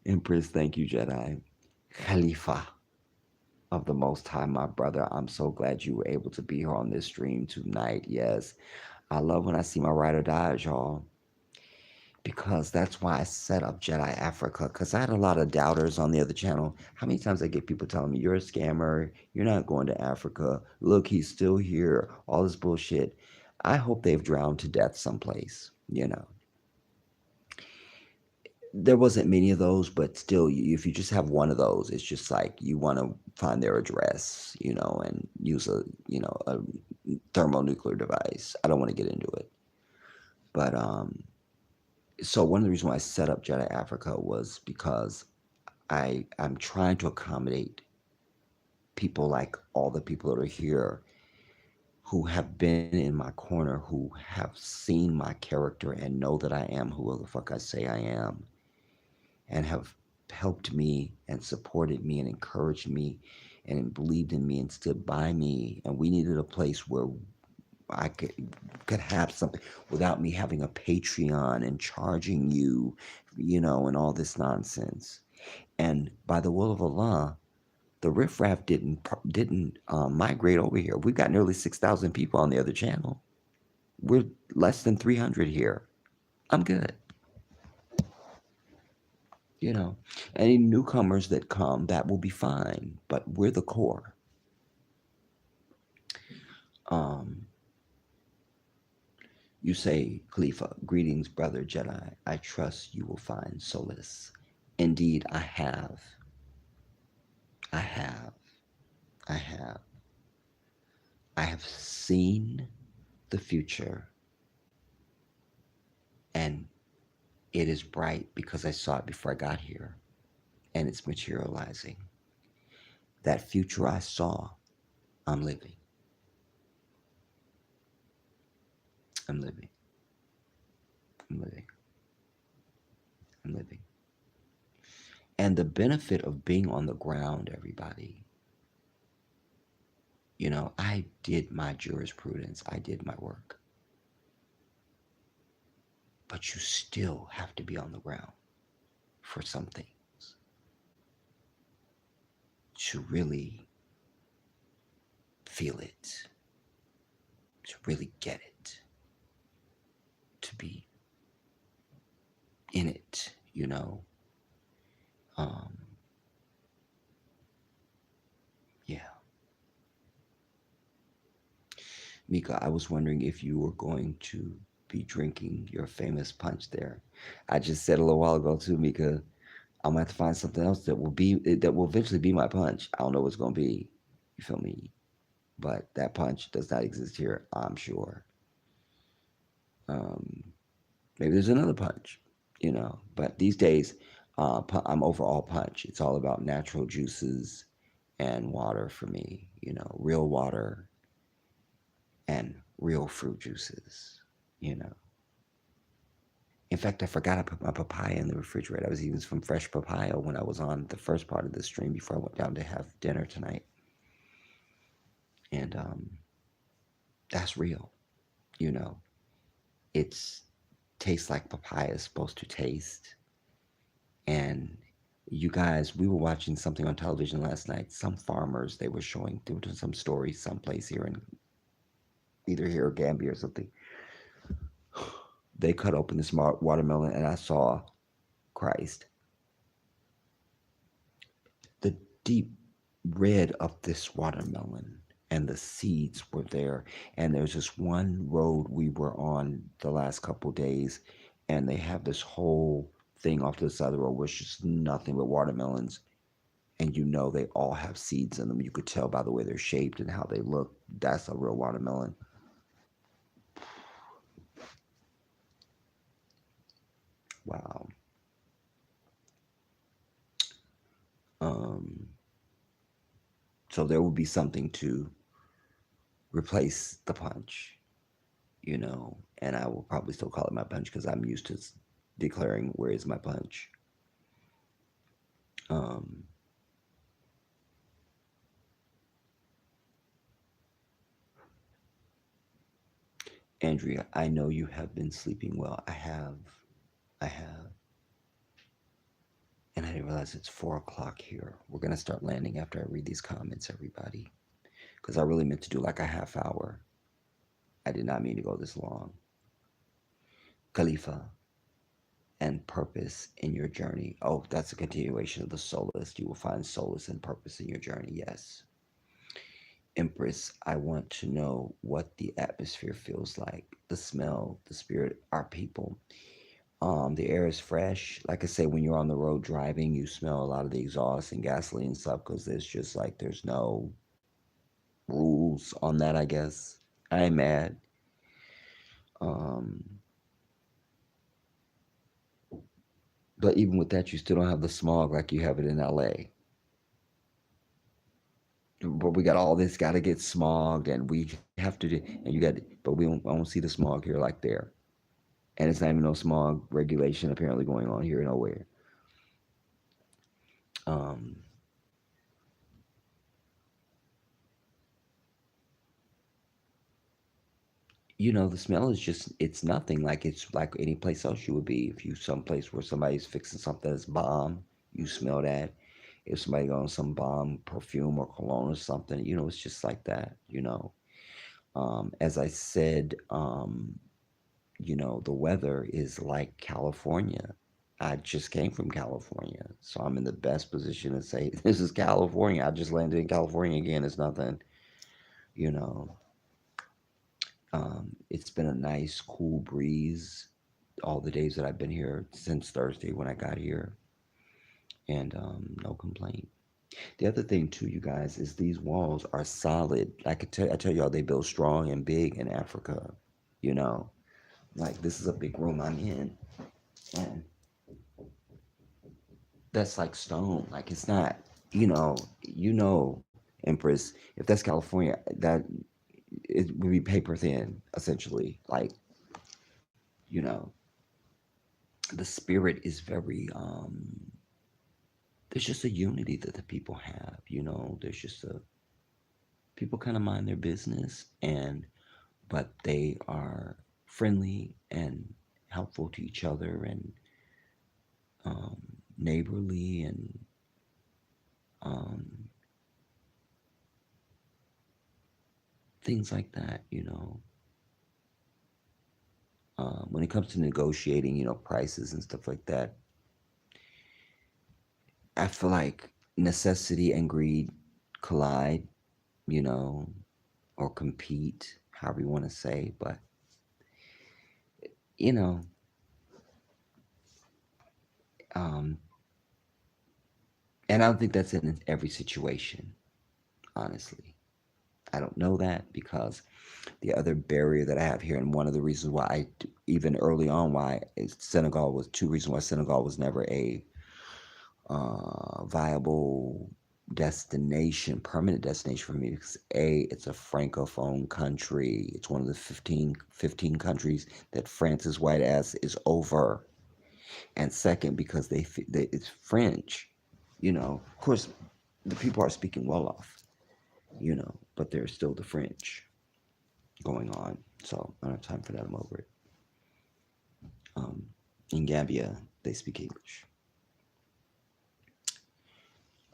Empress, thank you, Jedi. Khalifa of the Most High, my brother. I'm so glad you were able to be here on this stream tonight. Yes, I love when I see my ride or dies, y'all, because that's why I set up Jedi Africa. Because I had a lot of doubters on the other channel. How many times I get people telling me, you're a scammer, you're not going to Africa, look, he's still here, all this bullshit. I hope they've drowned to death someplace, you know. There wasn't many of those, but still, if you just have one of those, it's just like you want to find their address, you know, and use a thermonuclear device. I don't want to get into it, but so one of the reasons why I set up Jedi Africa was because I'm trying to accommodate people like all the people that are here who have been in my corner, who have seen my character and know that I am who the fuck I say I am, and have helped me and supported me and encouraged me and believed in me and stood by me. And we needed a place where I could have something without me having a Patreon and charging you, you know, and all this nonsense. And by the will of Allah, the riffraff didn't migrate over here. We've got nearly 6,000 people on the other channel. We're less than 300 here. I'm good. You know, any newcomers that come, that will be fine. But we're the core. Um, You say, Khalifa, greetings, brother Jedi. I trust you will find solace. Indeed, I have. I have. I have. I have seen the future, and it is bright because I saw it before I got here, and it's materializing. That future I saw, I'm living. I'm living. I'm living. I'm living. And the benefit of being on the ground, everybody, you know, I did my jurisprudence, I did my work. But you still have to be on the ground for some things to really feel it, to really get it, to be in it, you know. Um, yeah. Mika, I was wondering if you were going to be drinking your famous punch there. I just said a little while ago too, Mika, I'm gonna have to find something else that will eventually be my punch. I don't know what's gonna be. You feel me? But that punch does not exist here, I'm sure. Um, maybe there's another punch, you know. But these days, I'm overall punch. It's all about natural juices and water for me, you know, real water and real fruit juices, you know. In fact, I forgot I put my papaya in the refrigerator. I was eating some fresh papaya when I was on the first part of the stream before I went down to have dinner tonight. And that's real, you know. It's tastes like papaya is supposed to taste. And you guys, we were watching something on television last night. Some farmers, they were doing some story someplace here in either here or Gambia or something. They cut open this watermelon and I saw Christ. The deep red of this watermelon and the seeds were there. And there's this one road we were on the last couple days, and they have this whole thing off to the side of the road where it's just nothing but watermelons. And you know they all have seeds in them. You could tell by the way they're shaped and how they look. That's a real watermelon. Wow. Um, so there will be something to replace the punch. and I will probably still call it my punch because I'm used to declaring where is my punch. Um, Andrea, I know you have been sleeping well. I have, and I didn't realize it's 4 o'clock here. We're gonna start landing after I read these comments, everybody, because I really meant to do like a half hour. I did not mean to go this long. Khalifa, and purpose in your journey. Oh, that's a continuation of the solace. You will find solace and purpose in your journey. Yes. Empress, I want to know what the atmosphere feels like, the smell, the spirit, our people. The air is fresh. Like I say, when you're on the road driving, you smell a lot of the exhaust and gasoline stuff because there's just like there's no rules on that. I guess I am mad. Um, but even with that, you still don't have the smog like you have it in LA. But we got all this got to get smogged, and we have to do, and you got, but we don't, I don't see the smog here like there, and it's not even no smog regulation apparently going on here nowhere. Um, the smell is just it's nothing like it's like any place else you would be if you someplace where somebody's fixing something that's bomb, you smell that. If somebody got on some bomb perfume or cologne or something, it's just like that. As I said, the weather is like California. I just came from California, so I'm in the best position to say this is California. I just landed in California again. It's nothing, you know. It's been a nice, cool breeze all the days that I've been here since Thursday when I got here, and no complaint. The other thing too, you guys, is these walls are solid. I tell y'all they build strong and big in Africa. You know, like this is a big room I'm in, and that's like stone. Like it's not, Empress. If that's California, that it would be paper thin, essentially. Like, you know, the spirit is very there's just a unity that the people have, there's just a people kind of mind their business but they are friendly and helpful to each other and um, neighborly and um, things like that. When it comes to negotiating, prices and stuff like that, I feel like necessity and greed collide, you know, or compete, however you want to say. But, you know, um, and I don't think that's in every situation, honestly. I don't know that because the other barrier that I have here, and one of the reasons why even early on, why Senegal was two reasons why Senegal was never a viable destination, permanent destination for me because it's a francophone country. It's one of the fifteen countries that France's white ass is over. And second, because it's French, of course, the people are speaking well off, but there's still the French going on. So I don't have time for that. I'm over it. Um, in Gambia, they speak English.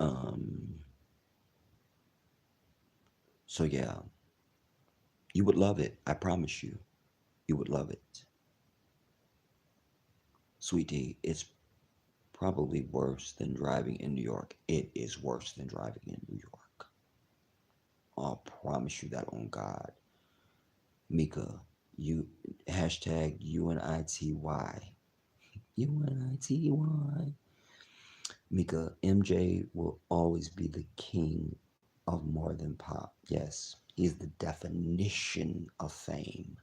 Um, so yeah, you would love it. I promise you, you would love it. Sweetie, it's probably worse than driving in New York. It is worse than driving in New York. I'll promise you that on God. Mika, you hashtag UNITY. UNITY. Mika, MJ will always be the king of more than pop. Yes, he's the definition of fame.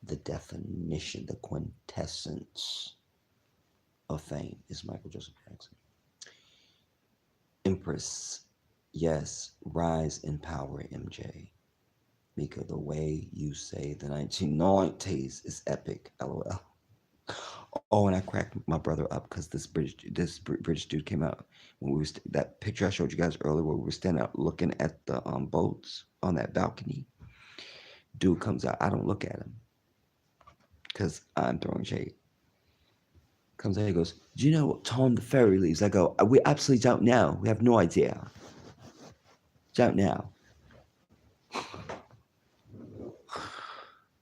The definition, the quintessence of fame is Michael Joseph Jackson. Empress, yes, rise in power, MJ. Mika, the way you say the 1990s is epic. LOL. Oh, and I cracked my brother up because British dude came out when we was that picture I showed you guys earlier where we were standing out looking at the boats on that balcony. Dude comes out. I don't look at him because I'm throwing shade. Comes out. He goes, "Do you know what time the ferry leaves?" I go, "We absolutely don't know. We have no idea. Don't know."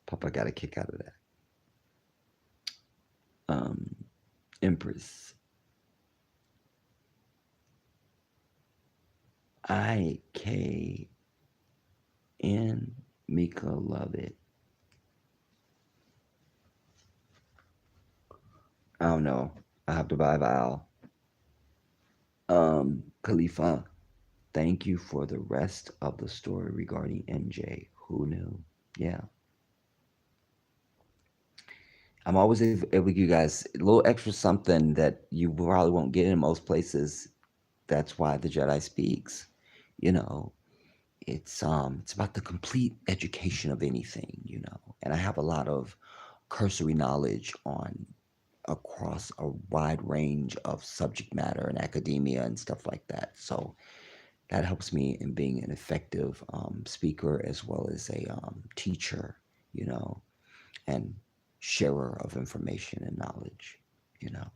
Papa got a kick out of that. Um, Empress, IKN, Mika, love it. I don't know. I have to buy Val. Khalifa, thank you for the rest of the story regarding NJ. Who knew? Yeah. I'm always able to give you guys a little extra something that you probably won't get in most places. That's why the Jedi speaks. You know, it's about the complete education of anything, you know. And I have a lot of cursory knowledge on across a wide range of subject matter and academia and stuff like that. So that helps me in being an effective speaker as well as a teacher, you know, and sharer of information and knowledge, you know.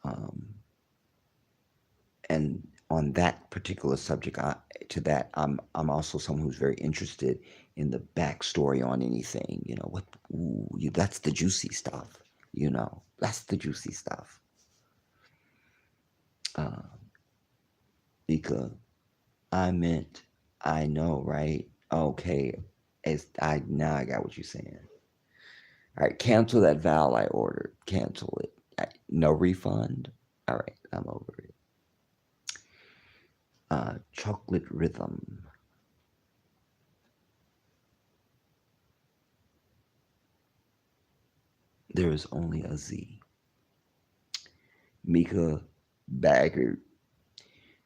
Um, and on that particular subject, I'm also someone who's very interested in the backstory on anything. You know what? That's the juicy stuff. You know, that's the juicy stuff. Uh, because I meant, I know, right? Okay, I now I got what you're saying. All right, cancel that vowel I ordered. Cancel it. No refund. All right, I'm over it. Chocolate rhythm. There is only a Z. Mika Baggert.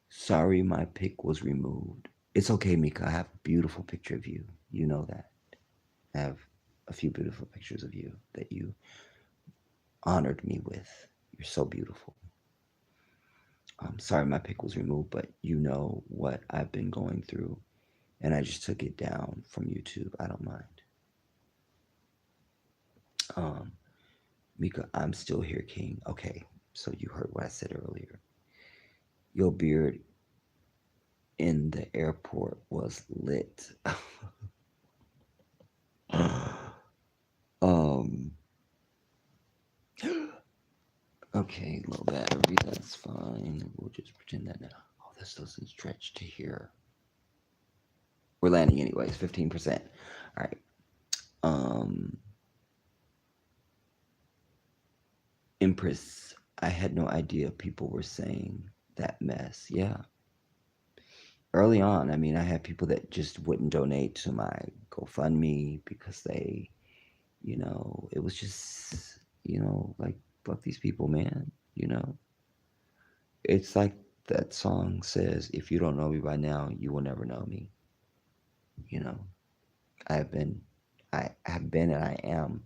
Sorry my pic was removed. It's okay, Mika. I have a beautiful picture of you. You know that. I have a few beautiful pictures of you that you honored me with. You're so beautiful. I'm sorry my pic was removed, but you know what I've been going through, and I just took it down from YouTube. I don't mind. Um, Mika, I'm still here, King. Okay, so you heard what I said earlier. Your beard in the airport was lit. um. Okay, low battery. That's fine. We'll just pretend that now. Oh, this doesn't stretch to here. We're landing anyways. 15%. All right. Um. Empress. I had no idea people were saying that mess. Yeah. Early on, I mean, I had people that just wouldn't donate to my GoFundMe because they, it was just, like, fuck these people, man. It's like that song says, if you don't know me by now, you will never know me. You know, I have been, I have been, and I am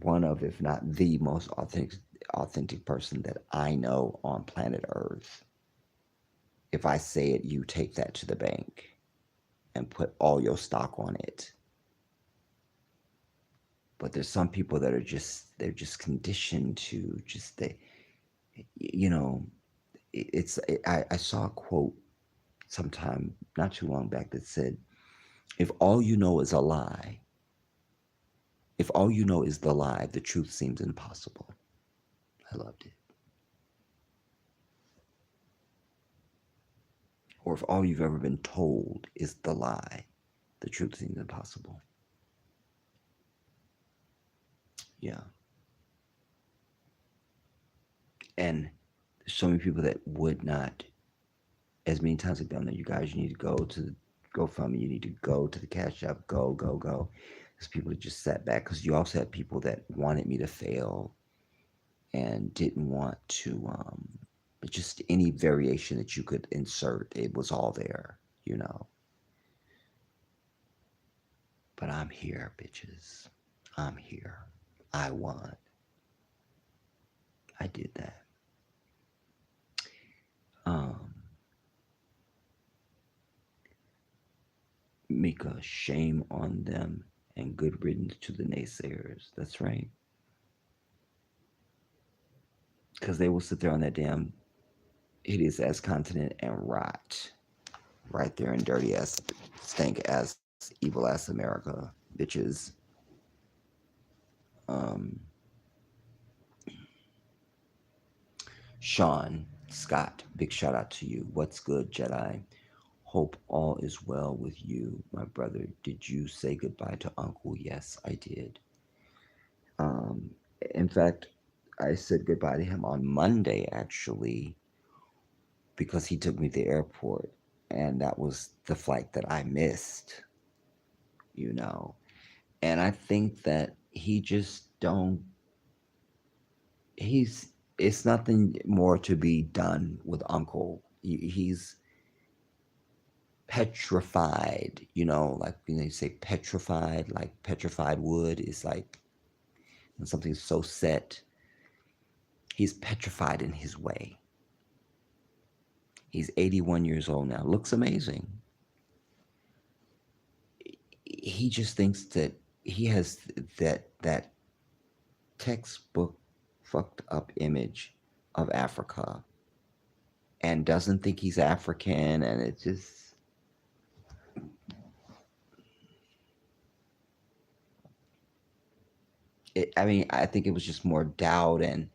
one of, if not the most authentic person that I know on planet Earth. If I say it, you take that to the bank and put all your stock on it. But there's some people that they're just conditioned to just you know, I saw a quote sometime not too long back that said, if all you know is a lie, if all you know is the lie, the truth seems impossible. I loved it. Or if all you've ever been told is the lie, the truth seems impossible. Yeah. And there's so many people that would not, as many times I've done that, you guys, you need to go to the GoFundMe, you need to go to the Cash App, go, go, go. There's people that just sat back because you also had people that wanted me to fail and didn't want to, just any variation that you could insert, it was all there, you know. But I'm here, bitches. I'm here. I won. I did that. Um, Mika, shame on them and good riddance to the naysayers. That's right. Because they will sit there on that damn hideous ass continent and rot right there in dirty ass, stank ass, evil ass America, bitches. Um, Sean Scott, big shout out to you. What's good, Jedi? Hope all is well with you, my brother. Did you say goodbye to Uncle? Yes, I did. Um, in fact, I said goodbye to him on Monday, actually, because he took me to the airport, and that was the flight that I missed, you know. And I think that he just don't, he's, it's nothing more to be done with Uncle. He's petrified, like when they say petrified, like petrified wood is like when something's so set, he's petrified in his way. He's 81 years old now, looks amazing. He just thinks that he has that textbook fucked up image of Africa and doesn't think he's African, and it just, I mean, I think it was just more doubt, and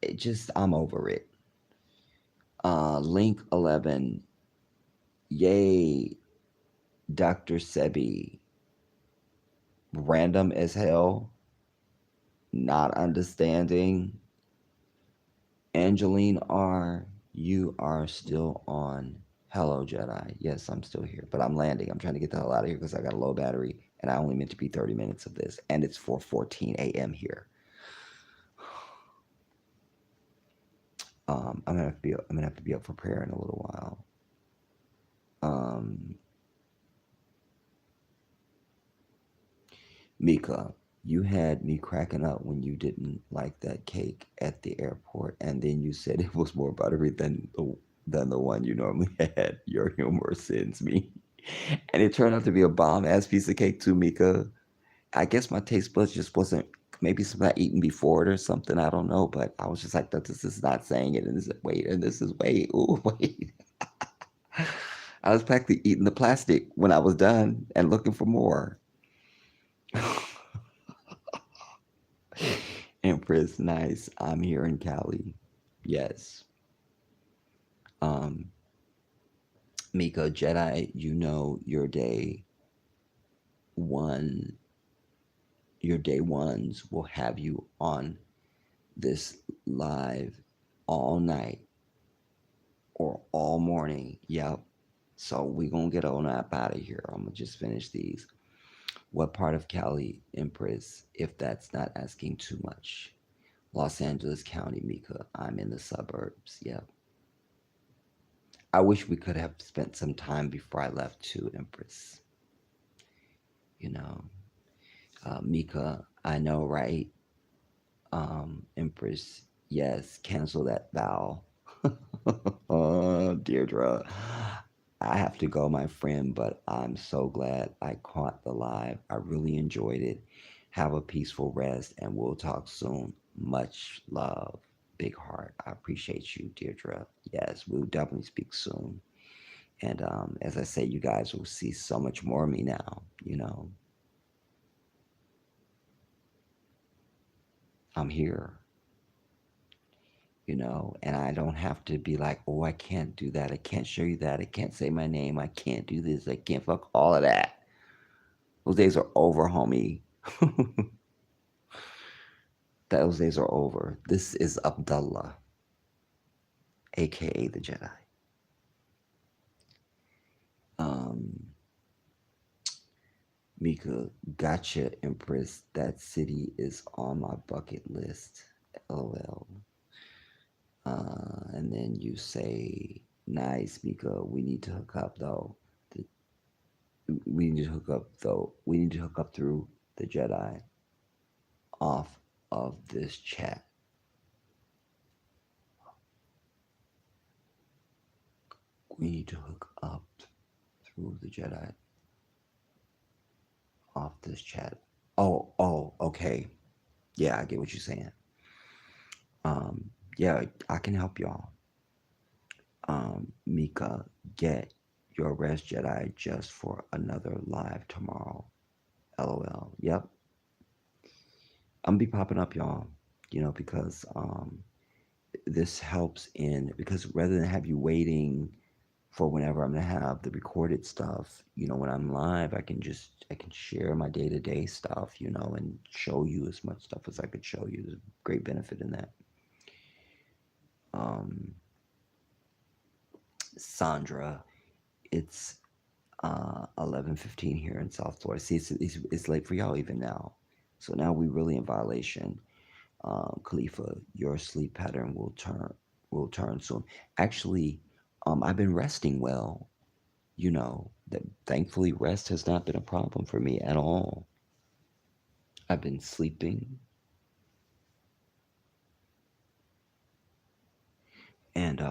it just, I'm over it. Link 11, yay, Dr. Sebi, random as hell, not understanding. Angeline R, you are still on. Hello, Jedi. Yes, I'm still here, but I'm landing. I'm trying to get the hell out of here because I got a low battery, and I only meant to be 30 minutes of this, and it's 4:14 a.m. here. I'm gonna have to be up for prayer in a little while. Um, Mika, you had me cracking up when you didn't like that cake at the airport, and then you said it was more buttery than the one you normally had. Your humor sends me. And it turned out to be a bomb ass piece of cake too, Mika. I guess my taste buds just wasn't, maybe something I eaten before it or something. I don't know, but I was just like, this is not saying it, and this is wait, and this is wait, ooh, wait. I was practically eating the plastic when I was done and looking for more. Empress, nice. I'm here in Cali. Yes. Um, Mika, Jedi, your one, your day ones will have you on this live all night or all morning. Yep. So we gonna get on up out of here. I'm gonna just finish these. What part of Cali, Empress, if that's not asking too much? Los Angeles County, Mika. I'm in the suburbs. Yep. I wish we could have spent some time before I left too, Empress. You know, Mika, I know, right? Empress, yes, cancel that vow. Deirdre, I have to go, my friend, but I'm so glad I caught the live. I really enjoyed it. Have a peaceful rest, and we'll talk soon. Much love, big heart. I appreciate you, Deirdre. Yes, we'll definitely speak soon. And as I say, you guys will see so much more of me now. I'm here. And I don't have to be like, oh, I can't do that. I can't show you that. I can't say my name. I can't do this. I can't fuck all of that. Those days are over, homie. Those days are over. This is Abdullah, aka the Jedi. Um, Mika, gotcha, Empress. That city is on my bucket list. LOL. And then you say, nice, Mika. We need to hook up though. The we need to hook up though. We need to hook up through the Jedi off of this chat. We need to hook up through the Jedi off this chat. Oh, okay. Yeah, I get what you're saying. Yeah, I can help y'all. Mika, get your rest Jedi just for another live tomorrow. LOL. Yep. I'm gonna be popping up, y'all. Because this helps in because rather than have you waiting for whenever I'm gonna have the recorded stuff, when I'm live, I can share my day to day stuff, and show you as much stuff as I could show you. There's great benefit in that. Um, Sandra, it's 11:15 here in South Florida. See, it's late for y'all even now. So now we really in violation. Khalifa, your sleep pattern will turn soon. Actually, I've been resting well. That thankfully rest has not been a problem for me at all. I've been sleeping, and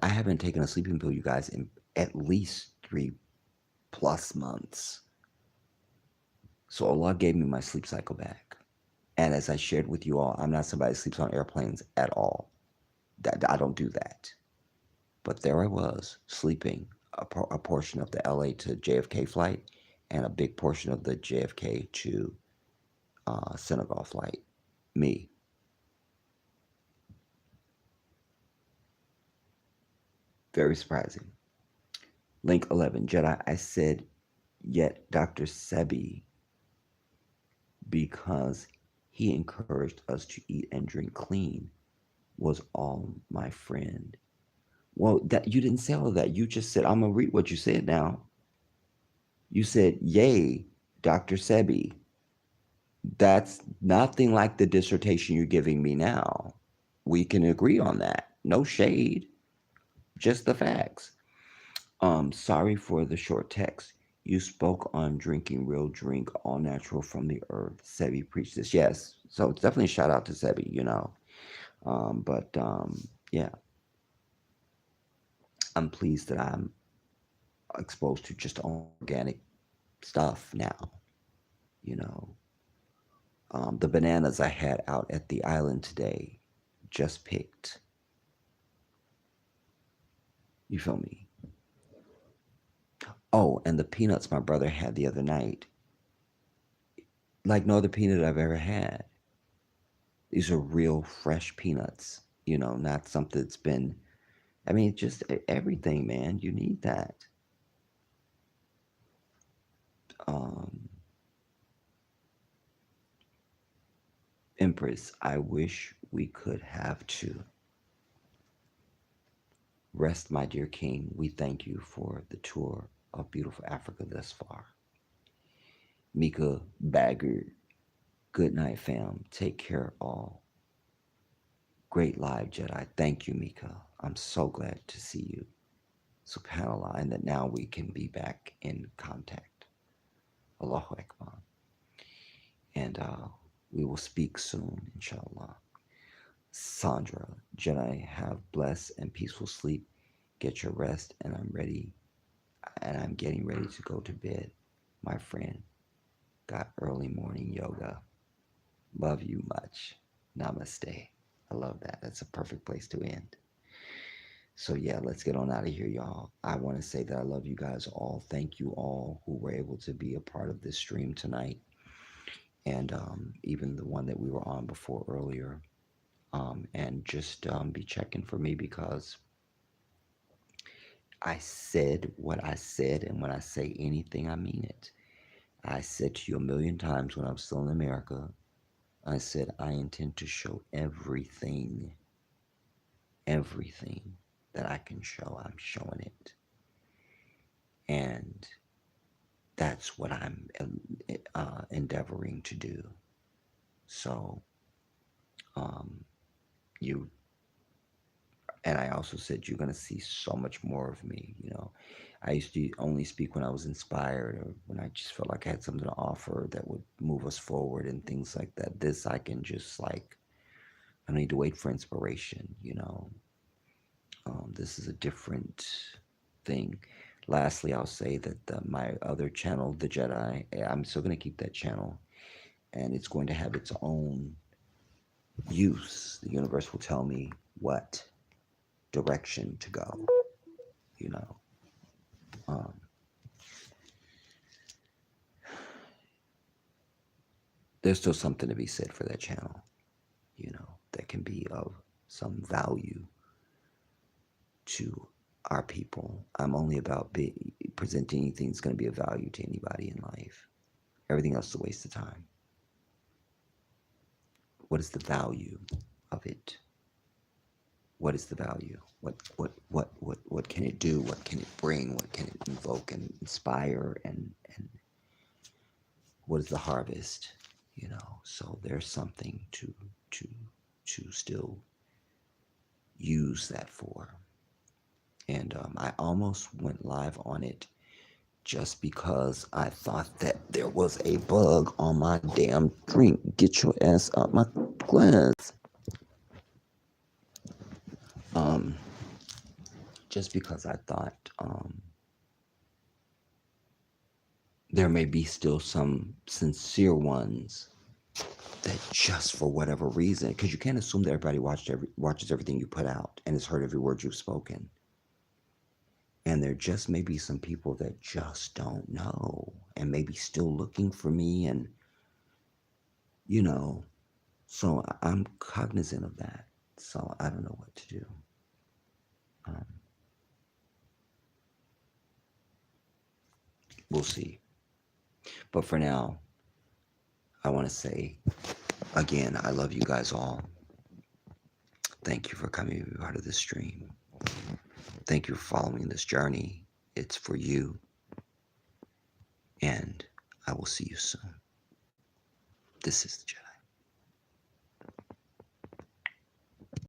I haven't taken a sleeping pill, you guys, in at least 3+ months. So Allah gave me my sleep cycle back. And as I shared with you all, I'm not somebody that sleeps on airplanes at all. That I don't do that. But there I was, sleeping a portion of the LA to JFK flight and a big portion of the JFK to Senegal flight. Me. Very surprising. Link 11, Jedi, I said, yet Dr. Sebi, because he encouraged us to eat and drink clean, was all my friend. Well, that you didn't say all of that. You just said, I'm gonna read what you said now. You said, yay, Dr. Sebi. That's nothing like the dissertation you're giving me now. We can agree on that. No shade, just the facts. Sorry for the short text. You spoke on drinking real drink, all natural from the earth. Sebi preached this. Yes. So it's definitely a shout out to Sebi. But yeah, I'm pleased that I'm exposed to just organic stuff now. You know, the bananas I had out at the island today, just picked. You feel me? Oh, and the peanuts my brother had the other night, like no other peanut I've ever had. These are real fresh peanuts, not something that's been, I mean, just everything, man. You need that. Um, Empress, I wish we could have to. Rest, my dear king. We thank you for the tour of beautiful Africa thus far. Mika Bagger, good night, fam. Take care, all. Great live, Jedi. Thank you, Mika. I'm so glad to see you. SubhanAllah, and that now we can be back in contact. Allahu Akbar. And we will speak soon, inshallah. Sandra, Jedi, have blessed and peaceful sleep. Get your rest, and I'm getting ready to go to bed. My friend, got early morning yoga. Love you much. Namaste. I love that. That's a perfect place to end. So yeah, let's get on out of here, y'all. I want to say that I love you guys all. Thank you all who were able to be a part of this stream tonight, and even the one that we were on before earlier. And just be checking for me because I said what I said, and when I say anything, I mean it. I said to you a million times when I'm still in America, I said I intend to show everything that I can show. I'm showing it. And that's what I'm endeavoring to do. So, you And I also said, you're going to see so much more of me. You know, I used to only speak when I was inspired or when I just felt like I had something to offer that would move us forward and things like that. This, I can just like, I don't need to wait for inspiration, you know. This is a different thing. Lastly, I'll say that my other channel, The Jedi, I'm still going to keep that channel and it's going to have its own use. The universe will tell me what direction to go, you know. Um, there's still something to be said for that channel, you know, that can be of some value to our people. I'm only about presenting anything that's going to be of value to anybody in life. Everything else is a waste of time. What is the value of it? What is the value? What can it do? What can it bring? What can it invoke and inspire? And what is the harvest? You know, so there's something to still use that for. And I almost went live on it just because I thought that there was a bug on my damn drink. Get your ass out my glass. Just because I thought there may be still some sincere ones that just for whatever reason, because you can't assume that everybody watches everything you put out and has heard every word you've spoken. And there just may be some people that just don't know and maybe still looking for me. And, you know, so I'm cognizant of that. So I don't know what to do. We'll see. But for now, I want to say, again, I love you guys all. Thank you for coming to be part of this stream. Thank you for following this journey. It's for you. And I will see you soon. This is the Jedi.